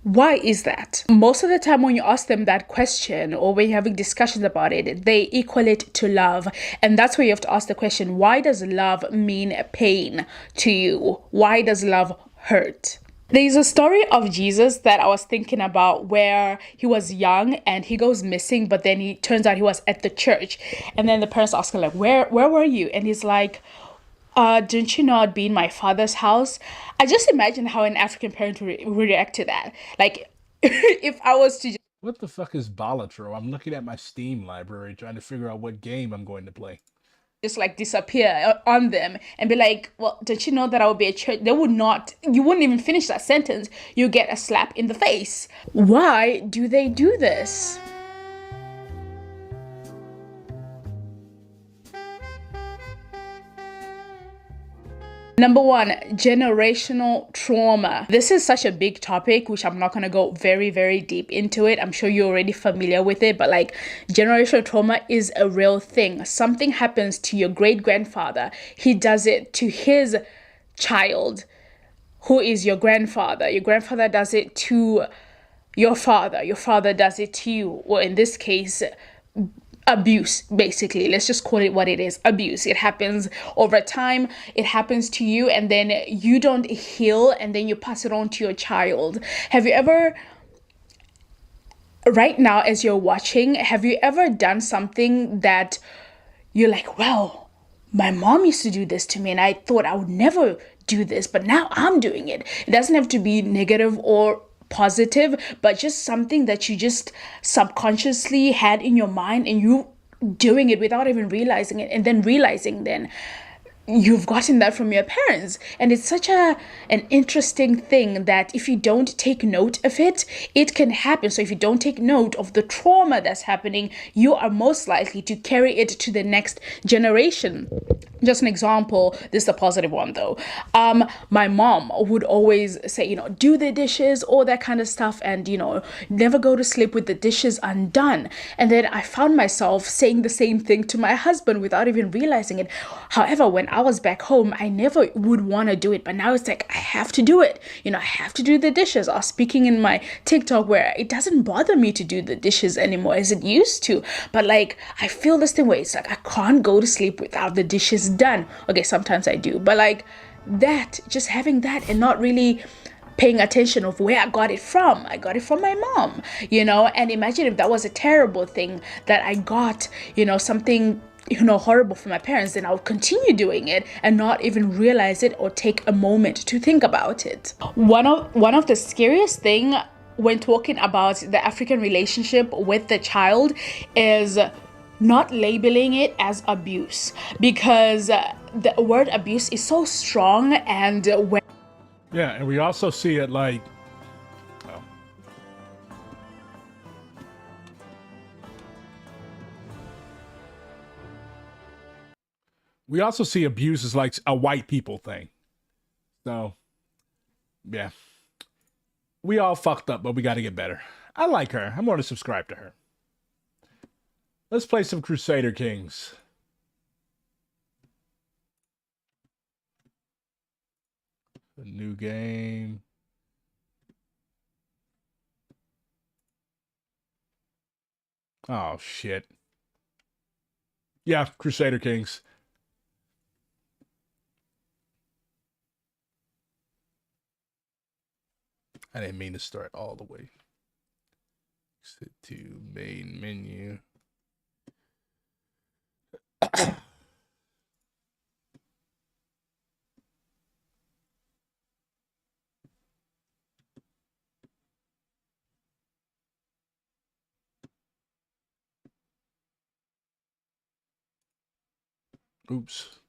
Why is that? Most of the time when you ask them that question or when you're having discussions about it, they equate to love. And that's where you have to ask the question, why does love mean pain to you? Why does love hurt? There's a story of Jesus that I was thinking about where he was young and he goes missing, but then he turns out he was at the church. And then the parents ask him, like, where were you? And he's like, didn't you know I'd be in my father's house? I just imagine how an African parent would react to that. Like, if I was to just... What the fuck is Balatro? I'm looking at my Steam library trying to figure out what game I'm going to play. Just like disappear on them and be like, well, don't you know that I would be at church? They would not, you wouldn't even finish that sentence. You get a slap in the face. Why do they do this? Number one, generational trauma. This is such a big topic, which I'm not going to go very, very deep into it. I'm sure you're already familiar with it, but like generational trauma is a real thing. Something happens to your great-grandfather. He does it to his child, who is your grandfather. Your grandfather does it to your father. Your father does it to you. Or in this case, abuse, basically. Let's just call it what it is, abuse. It happens over time. It happens to you and then you don't heal and then you pass it on to your child. Have you ever, right now as you're watching, have you ever done something that you're like, well, my mom used to do this to me and I thought I would never do this, but now I'm doing it. It doesn't have to be negative or positive, but just something that you just subconsciously had in your mind and you doing it without even realizing it, and then realizing then you've gotten that from your parents. And it's such an interesting thing that if you don't take note of it, it can happen. So if you don't take note of the trauma that's happening, you are most likely to carry it to the next generation. Just an example, this is a positive one though. My mom would always say, do the dishes, all that kind of stuff, and never go to sleep with the dishes undone. And then I found myself saying the same thing to my husband without even realizing it. However, when I was back home, I never would want to do it, but now it's like I have to do it. I have to do the dishes. I was speaking in my TikTok where it doesn't bother me to do the dishes anymore as it used to, but like I feel this thing where it's like I can't go to sleep without the dishes done. Okay, sometimes I do, but like that, just having that and not really paying attention of where I got it from. I got it from my mom, and imagine if that was a terrible thing that I got, something horrible from my parents, then I would continue doing it and not even realize it or take a moment to think about it. One of the scariest thing when talking about the African relationship with the child is not labeling it as abuse, because the word abuse is so strong. And yeah, and we also see it like we also see abuse as like a white people thing. So yeah, we all fucked up, but we got to get better. I like her. I'm going to subscribe to her. Let's play some Crusader Kings. A new game. Oh, shit. Yeah, Crusader Kings. I didn't mean to start all the way. Exit to main menu. Oops.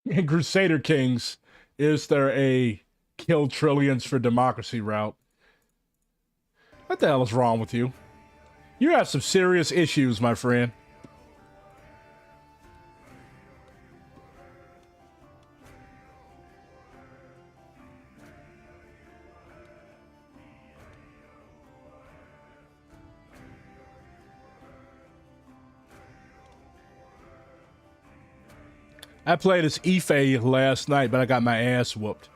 In Crusader Kings, is there a kill trillions for democracy route? What the hell is wrong with you? You have some serious issues, my friend. I played as Ife last night, but I got my ass whooped.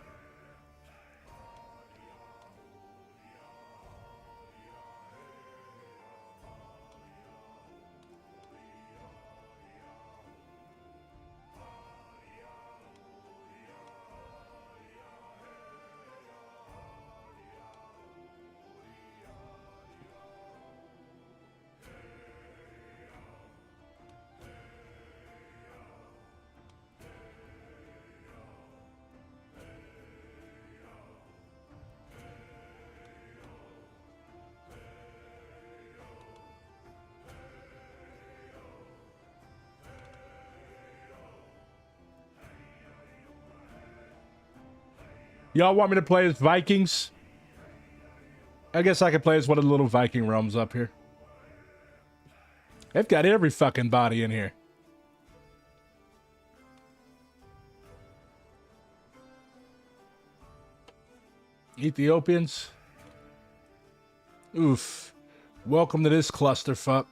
Y'all want me to play as Vikings? I guess I could play as one of the little Viking realms up here. They've got every fucking body in here. Ethiopians. Oof. Welcome to this clusterfuck.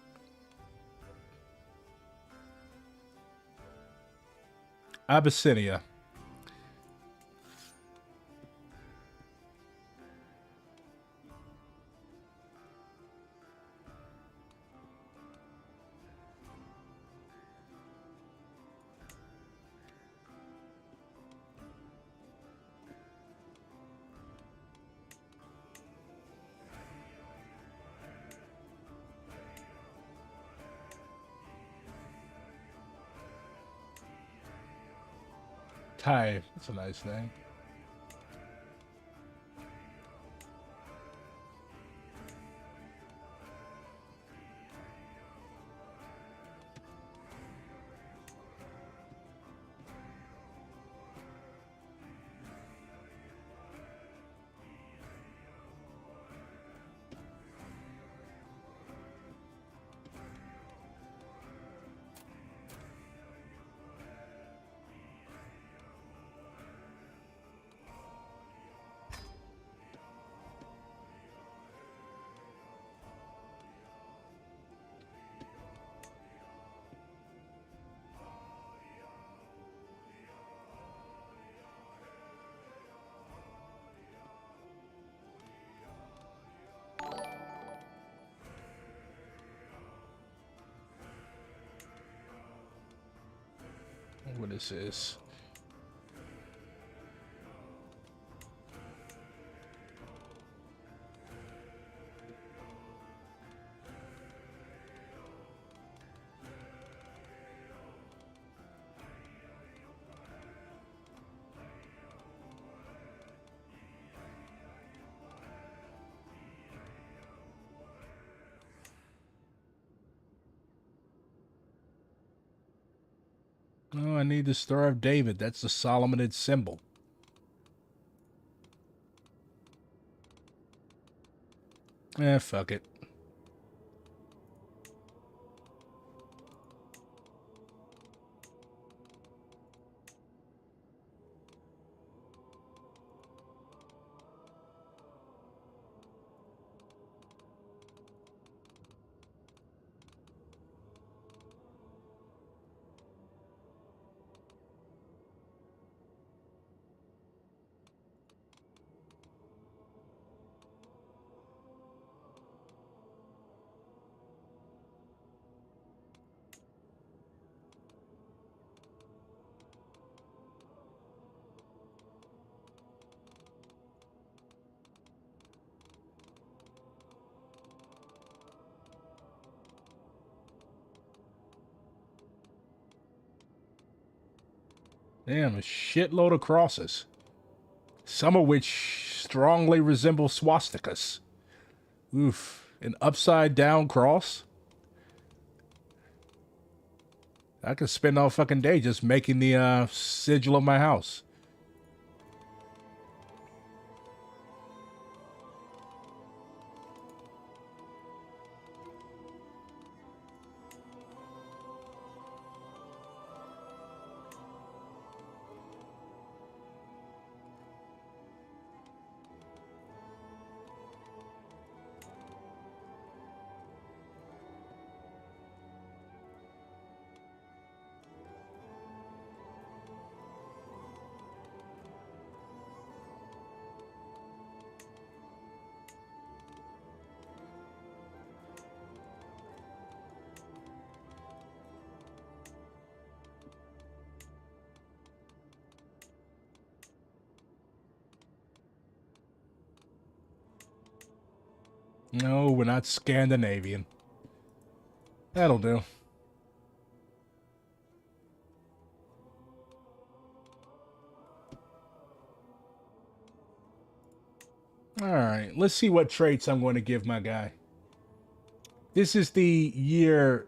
Abyssinia. Thai. That's a nice name. What this is. Oh, I need the Star of David. That's the Solomonid symbol. Fuck it. Damn, a shitload of crosses. Some of which strongly resemble swastikas. Oof. An upside down cross? I could spend all fucking day just making the sigil of my house. No, we're not Scandinavian. That'll do. Alright, let's see what traits I'm going to give my guy. This is the year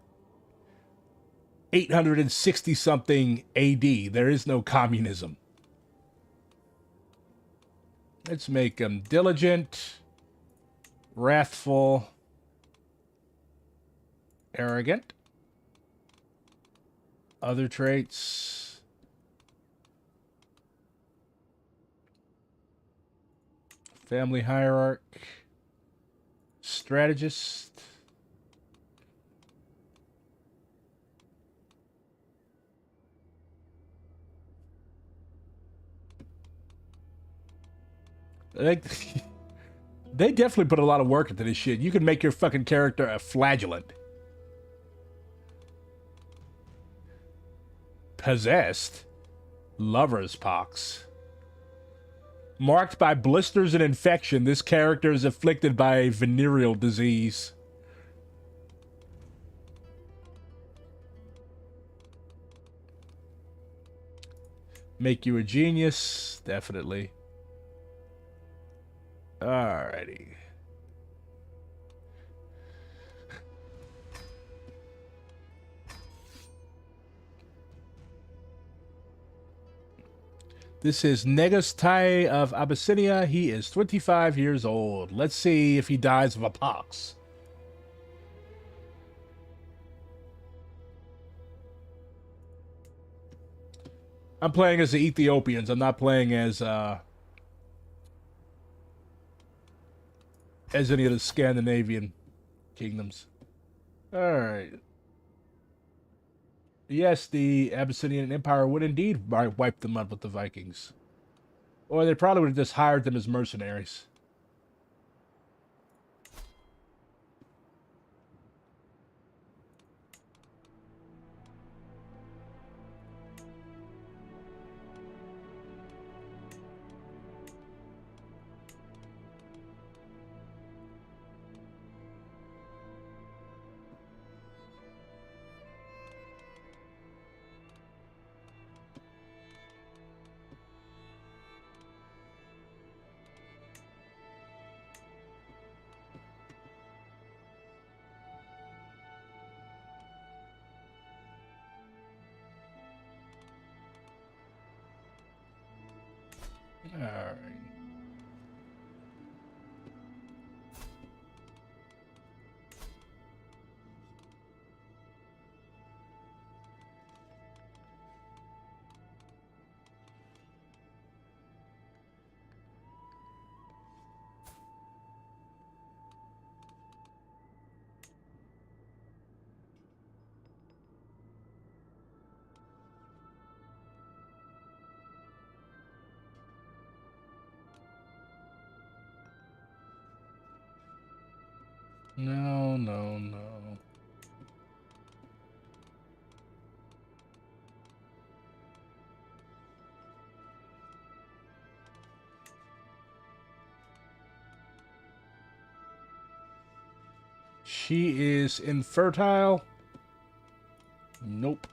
860-something AD. There is no communism. Let's make him diligent, wrathful, arrogant. Other traits. Family hierarch. Strategist. They definitely put a lot of work into this shit. You can make your fucking character a flagellant. Possessed. Lover's pox. Marked by blisters and infection, this character is afflicted by a venereal disease. Make you a genius, definitely. Alrighty. This is Negastai of Abyssinia. He is 25 years old. Let's see if he dies of a pox. I'm playing as the Ethiopians. I'm not playing as any of the Scandinavian kingdoms. Alright. Yes, the Abyssinian Empire would indeed wipe them out with the Vikings. Or they probably would have just hired them as mercenaries. Alright. No, no, no. She is infertile. Nope.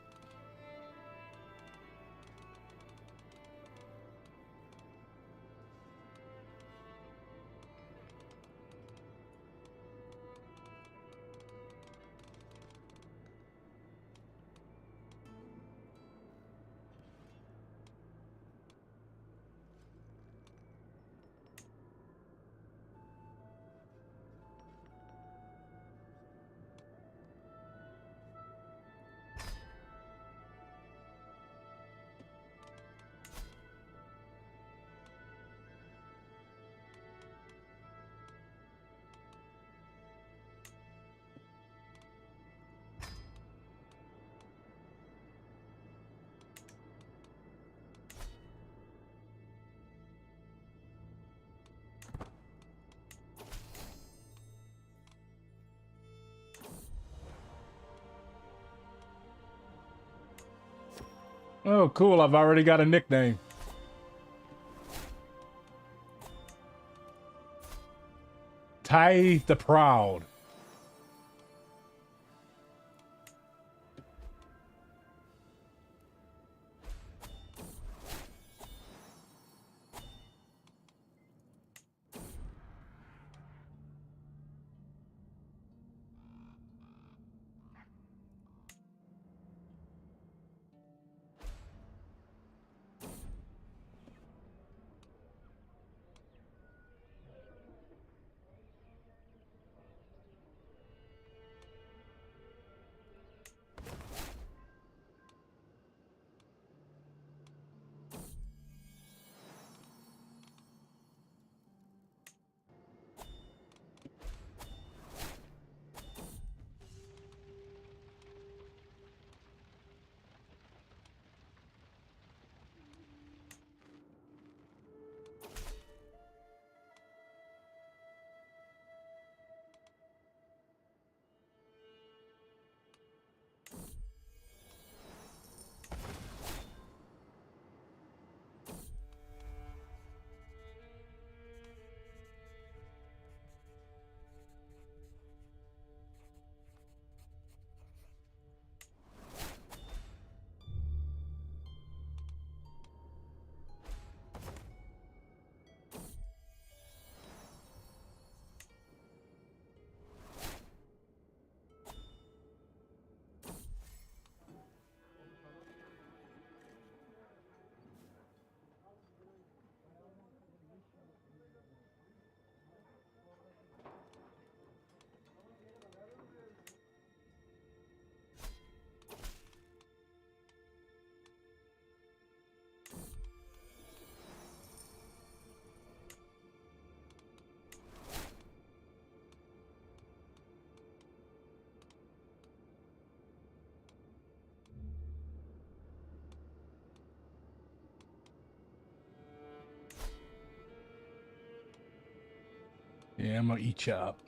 Oh, cool. I've already got a nickname. Ty the Proud. Yeah, I'm gonna eat you up.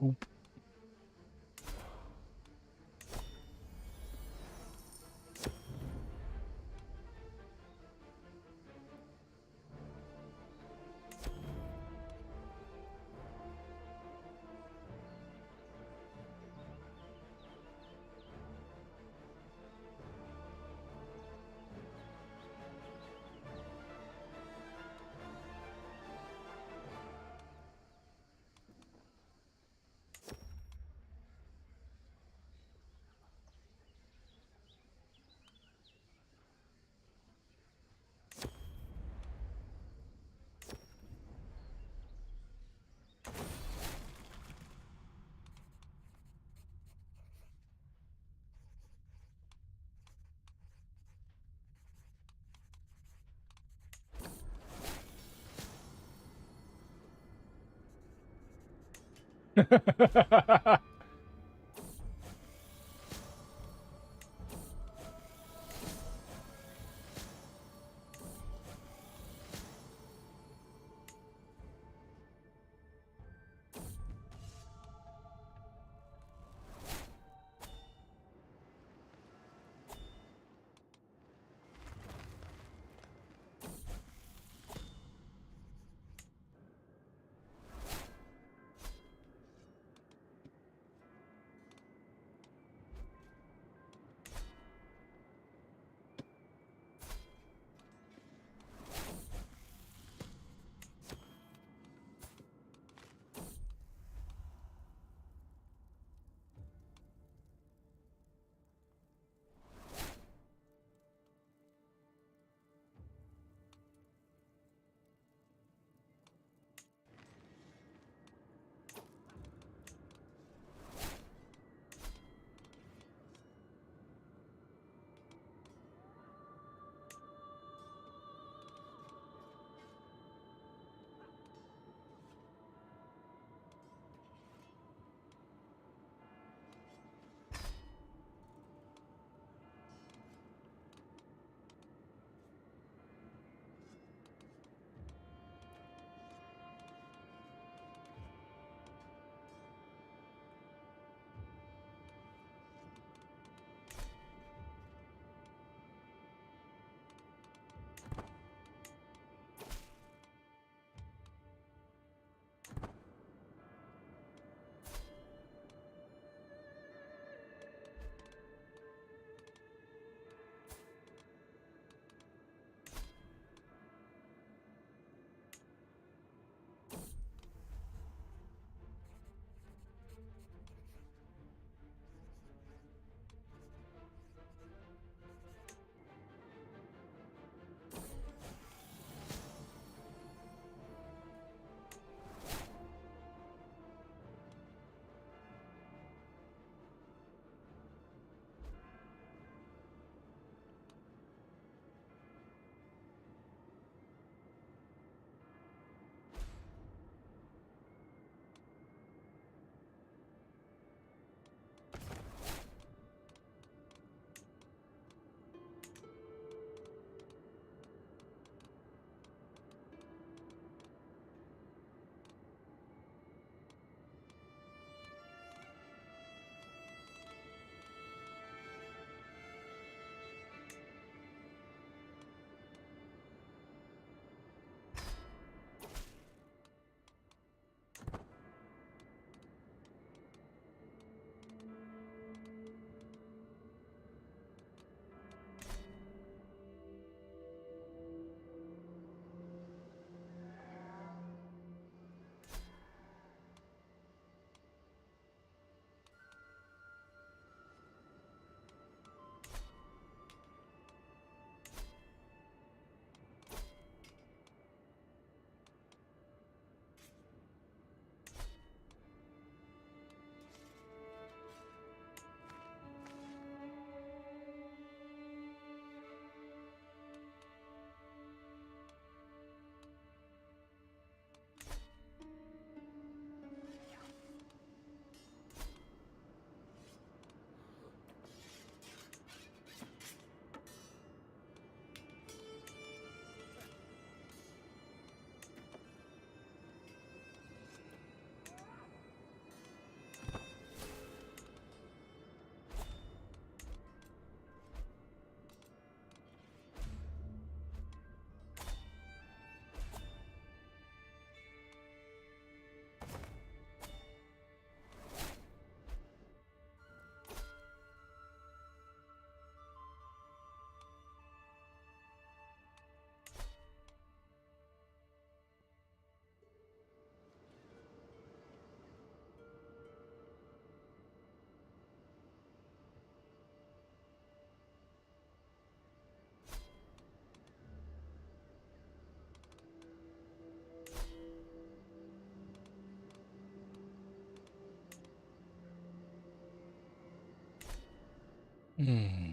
Oop. Hmm.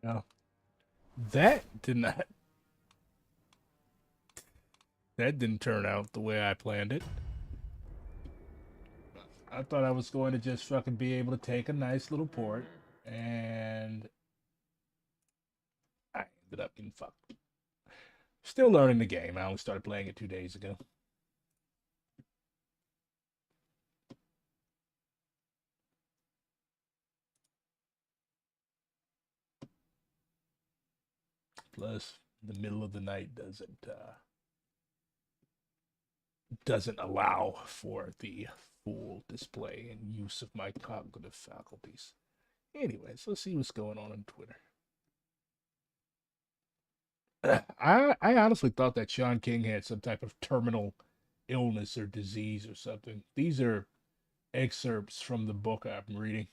Yeah. That did not. That didn't turn out the way I planned it. I thought I was going to just fucking be able to take a nice little port, and I ended up getting fucked. Still learning the game. I only started playing it 2 days ago. Plus, the middle of the night doesn't allow for the full display and use of my cognitive faculties. Anyways, let's see what's going on Twitter. I honestly thought that Shaun King had some type of terminal illness or disease or something. These are excerpts from the book I'm reading.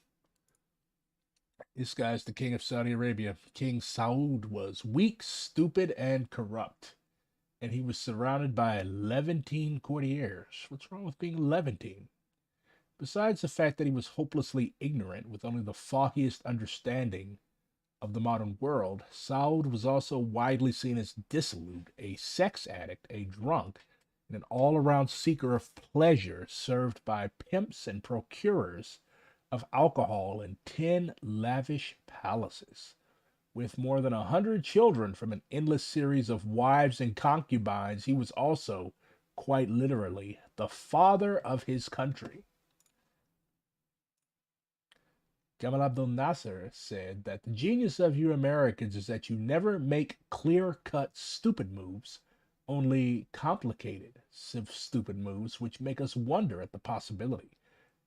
This guy's the king of Saudi Arabia. King Saud was weak, stupid, and corrupt. And he was surrounded by 11 courtiers. What's wrong with being 11? Besides the fact that he was hopelessly ignorant with only the foggiest understanding of the modern world, Saud was also widely seen as dissolute, a sex addict, a drunk, and an all-around seeker of pleasure served by pimps and procurers of alcohol in 10 lavish palaces. With more than 100 children from an endless series of wives and concubines, he was also, quite literally, the father of his country. Gamal Abdel Nasser said that the genius of you Americans is that you never make clear-cut stupid moves, only complicated stupid moves, which make us wonder at the possibility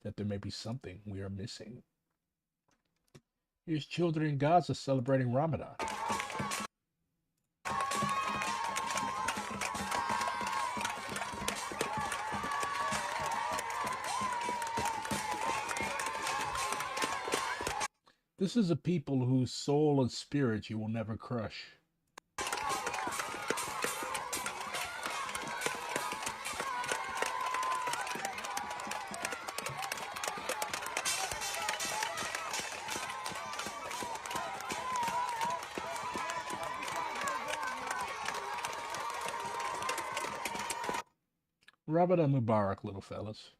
that there may be something we are missing. Here's children in Gaza celebrating Ramadan. This is a people whose soul and spirit you will never crush. Ramadan Mubarak, little fellas.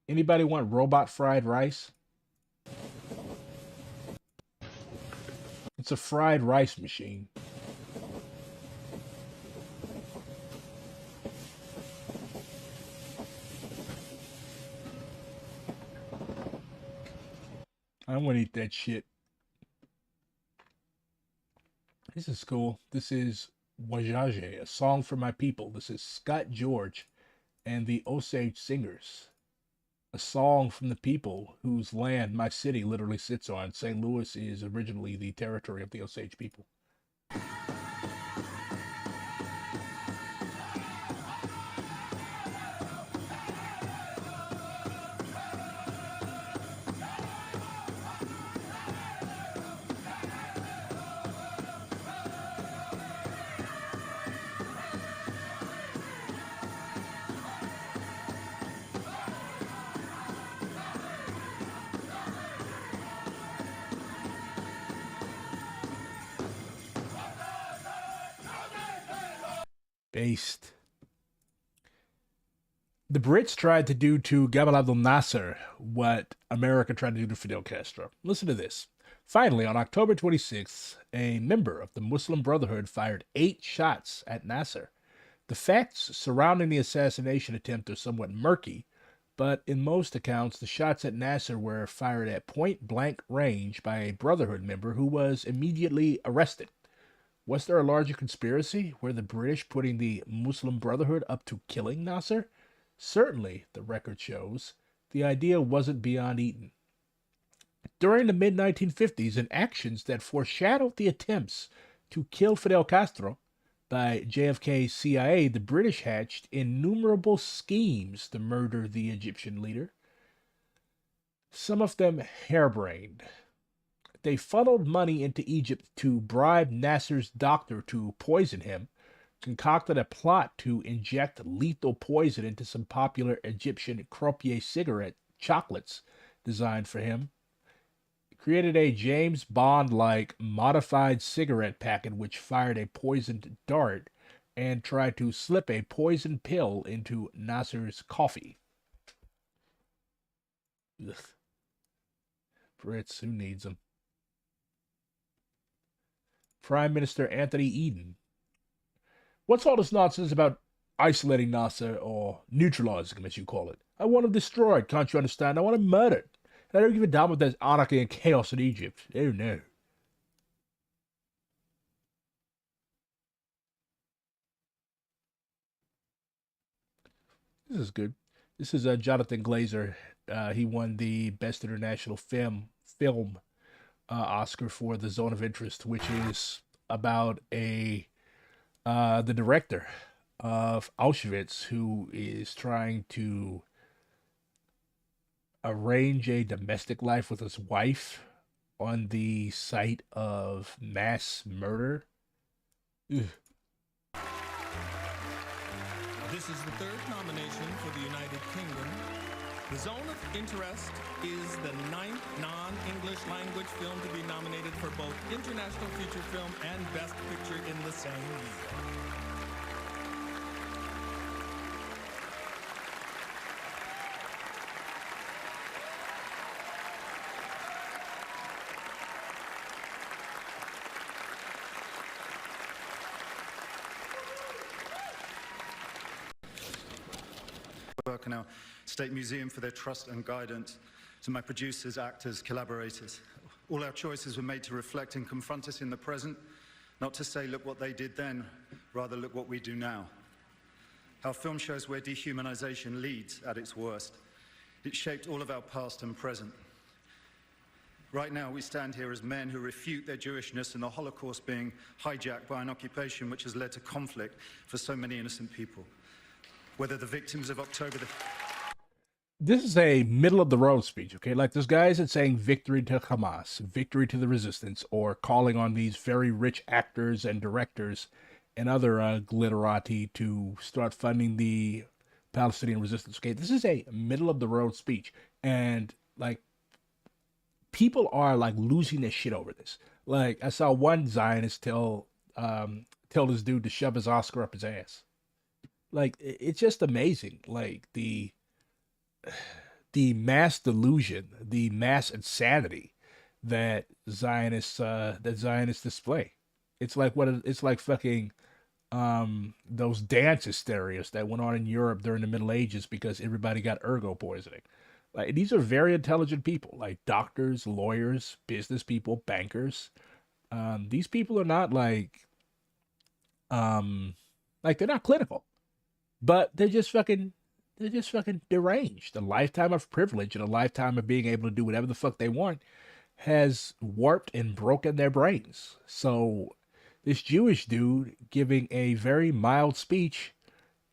Anybody want robot fried rice? It's a fried rice machine. I want to eat that shit. This is cool. This is Wajaje, a song for my people. This is Scott George and the Osage Singers. A song from the people whose land my city literally sits on. St. Louis is originally the territory of the Osage people. Based. The Brits tried to do to Gamal Abdel Nasser what America tried to do to Fidel Castro. Listen to this. Finally, on October 26th, a member of the Muslim Brotherhood fired 8 shots at Nasser. The facts surrounding the assassination attempt are somewhat murky, but in most accounts, the shots at Nasser were fired at point-blank range by a Brotherhood member who was immediately arrested. Was there a larger conspiracy? Were the British putting the Muslim Brotherhood up to killing Nasser? Certainly, the record shows, the idea wasn't beyond eaten. During the mid-1950s, in actions that foreshadowed the attempts to kill Fidel Castro by JFK's CIA, the British hatched innumerable schemes to murder the Egyptian leader. Some of them harebrained. They funneled money into Egypt to bribe Nasser's doctor to poison him, concocted a plot to inject lethal poison into some popular Egyptian croupier cigarette chocolates designed for him, created a James Bond-like modified cigarette packet which fired a poisoned dart, and tried to slip a poison pill into Nasser's coffee. Ugh. Brits, who needs them? Prime Minister Anthony Eden. What's all this nonsense about isolating Nasser, or neutralizing him, as you call it? I want him destroyed, can't you understand? I want him murdered. And I don't give a damn if there's anarchy and chaos in Egypt. Oh no. This is good. This is Jonathan Glazer. He won the Best International Film Oscar for The Zone of Interest, which is about the director of Auschwitz who is trying to arrange a domestic life with his wife on the site of mass murder. Ugh. This is the third nomination for the United Kingdom. The Zone of Interest is the 9th non-English language film to be nominated for both International Feature Film and Best Picture in the same year. Work in our State Museum for their trust and guidance, to my producers, actors, collaborators. All our choices were made to reflect and confront us in the present, not to say, look what they did then, rather look what we do now. Our film shows where dehumanization leads at its worst. It shaped all of our past and present. Right now, we stand here as men who refute their Jewishness and the Holocaust being hijacked by an occupation which has led to conflict for so many innocent people. Whether the victims of October the... This is a middle-of-the-road speech, okay? Like, this guy isn't saying victory to Hamas, victory to the resistance, or calling on these very rich actors and directors and other glitterati to start funding the Palestinian resistance, okay? This is a middle-of-the-road speech, and, like, people are, like, losing their shit over this. Like, I saw one Zionist tell this dude to shove his Oscar up his ass. Like, it's just amazing. Like, the mass delusion, the mass insanity that Zionists display. It's like it's like fucking those dance hysterias that went on in Europe during the Middle Ages because everybody got ergo poisoning. Like these are very intelligent people, like doctors, lawyers, business people, bankers. These people are not like they're not clinical, but they're just fucking deranged. A lifetime of privilege and a lifetime of being able to do whatever the fuck they want has warped and broken their brains. So this Jewish dude giving a very mild speech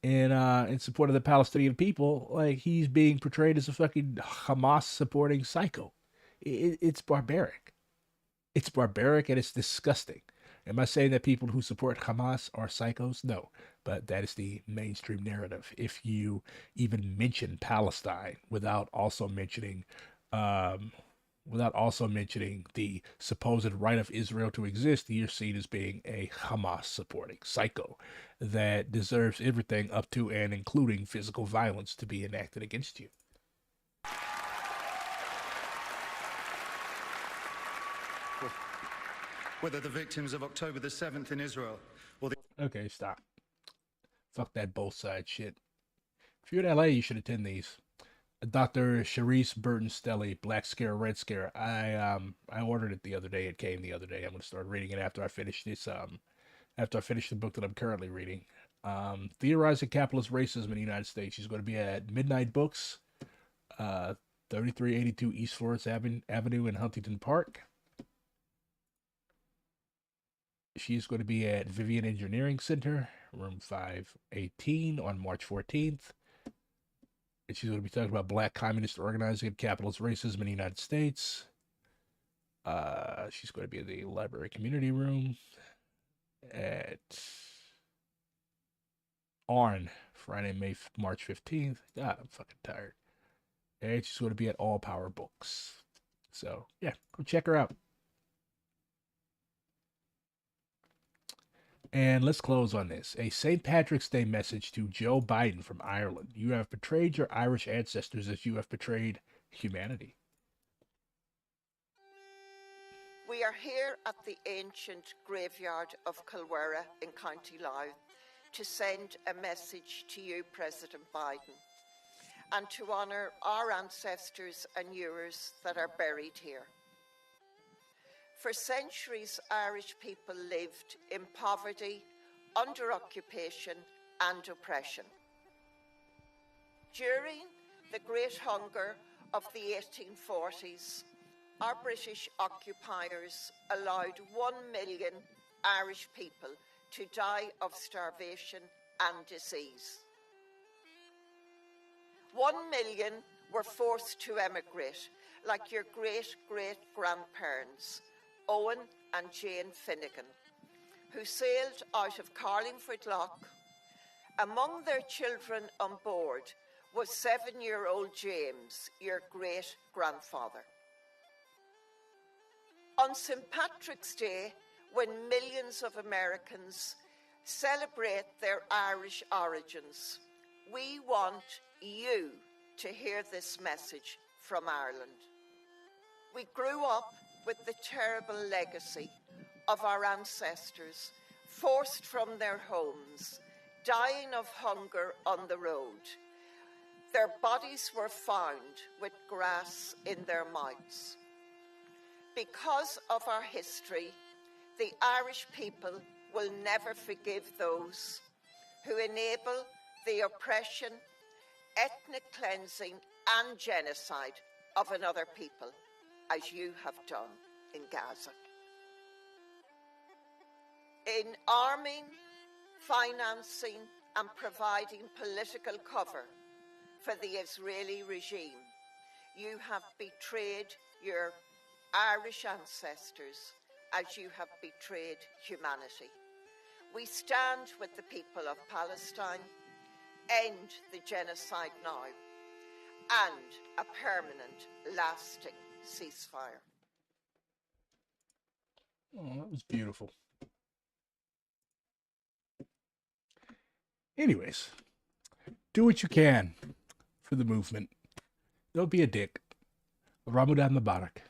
in support of the Palestinian people, like he's being portrayed as a fucking Hamas supporting psycho. It's barbaric. It's barbaric and it's disgusting. Am I saying that people who support Hamas are psychos? No, but that is the mainstream narrative. If you even mention Palestine without also mentioning the supposed right of Israel to exist, you're seen as being a Hamas supporting psycho that deserves everything up to and including physical violence to be enacted against you. Whether the victims of October the 7th in Israel or the... Okay, stop. Fuck that both sides shit. If you're in LA, you should attend these. Dr. Sharice Burton Stelly, Black Scare, Red Scare. I ordered it the other day. It came the other day. I'm gonna start reading it after I finish this. After I finish the book that I'm currently reading. Theorizing Capitalist Racism in the United States. She's going to be at Midnight Books, 3382 East Florence Avenue in Huntington Park. She's going to be at Vivian Engineering Center, room 518 on March 14th. And she's going to be talking about Black communist organizing and capitalist racism in the United States. She's going to be in the library community room at Arn, Friday, March 15th. God, I'm fucking tired. And she's going to be at All Power Books. So, yeah, go check her out. And let's close on this. A St. Patrick's Day message to Joe Biden from Ireland. You have betrayed your Irish ancestors as you have betrayed humanity. We are here at the ancient graveyard of Kilwera in County Louth to send a message to you, President Biden, and to honour our ancestors and yours that are buried here. For centuries, Irish people lived in poverty, under occupation and oppression. During the Great Hunger of the 1840s, our British occupiers allowed 1 million Irish people to die of starvation and disease. 1 million were forced to emigrate, like your great-great-grandparents, Owen and Jane Finnegan, who sailed out of Carlingford Lough. Among their children on board was 7-year-old James, your great-grandfather. On St. Patrick's Day, when millions of Americans celebrate their Irish origins, we want you to hear this message from Ireland. We grew up with the terrible legacy of our ancestors, forced from their homes, dying of hunger on the road. Their bodies were found with grass in their mouths. Because of our history, the Irish people will never forgive those who enable the oppression, ethnic cleansing, and genocide of another people, as you have done in Gaza. In arming, financing, and providing political cover for the Israeli regime, you have betrayed your Irish ancestors as you have betrayed humanity. We stand with the people of Palestine. End the genocide now, and a permanent, lasting ceasefire. Oh, that was beautiful. Anyways, do what you can for the movement. Don't be a dick. Ramadan Mubarak.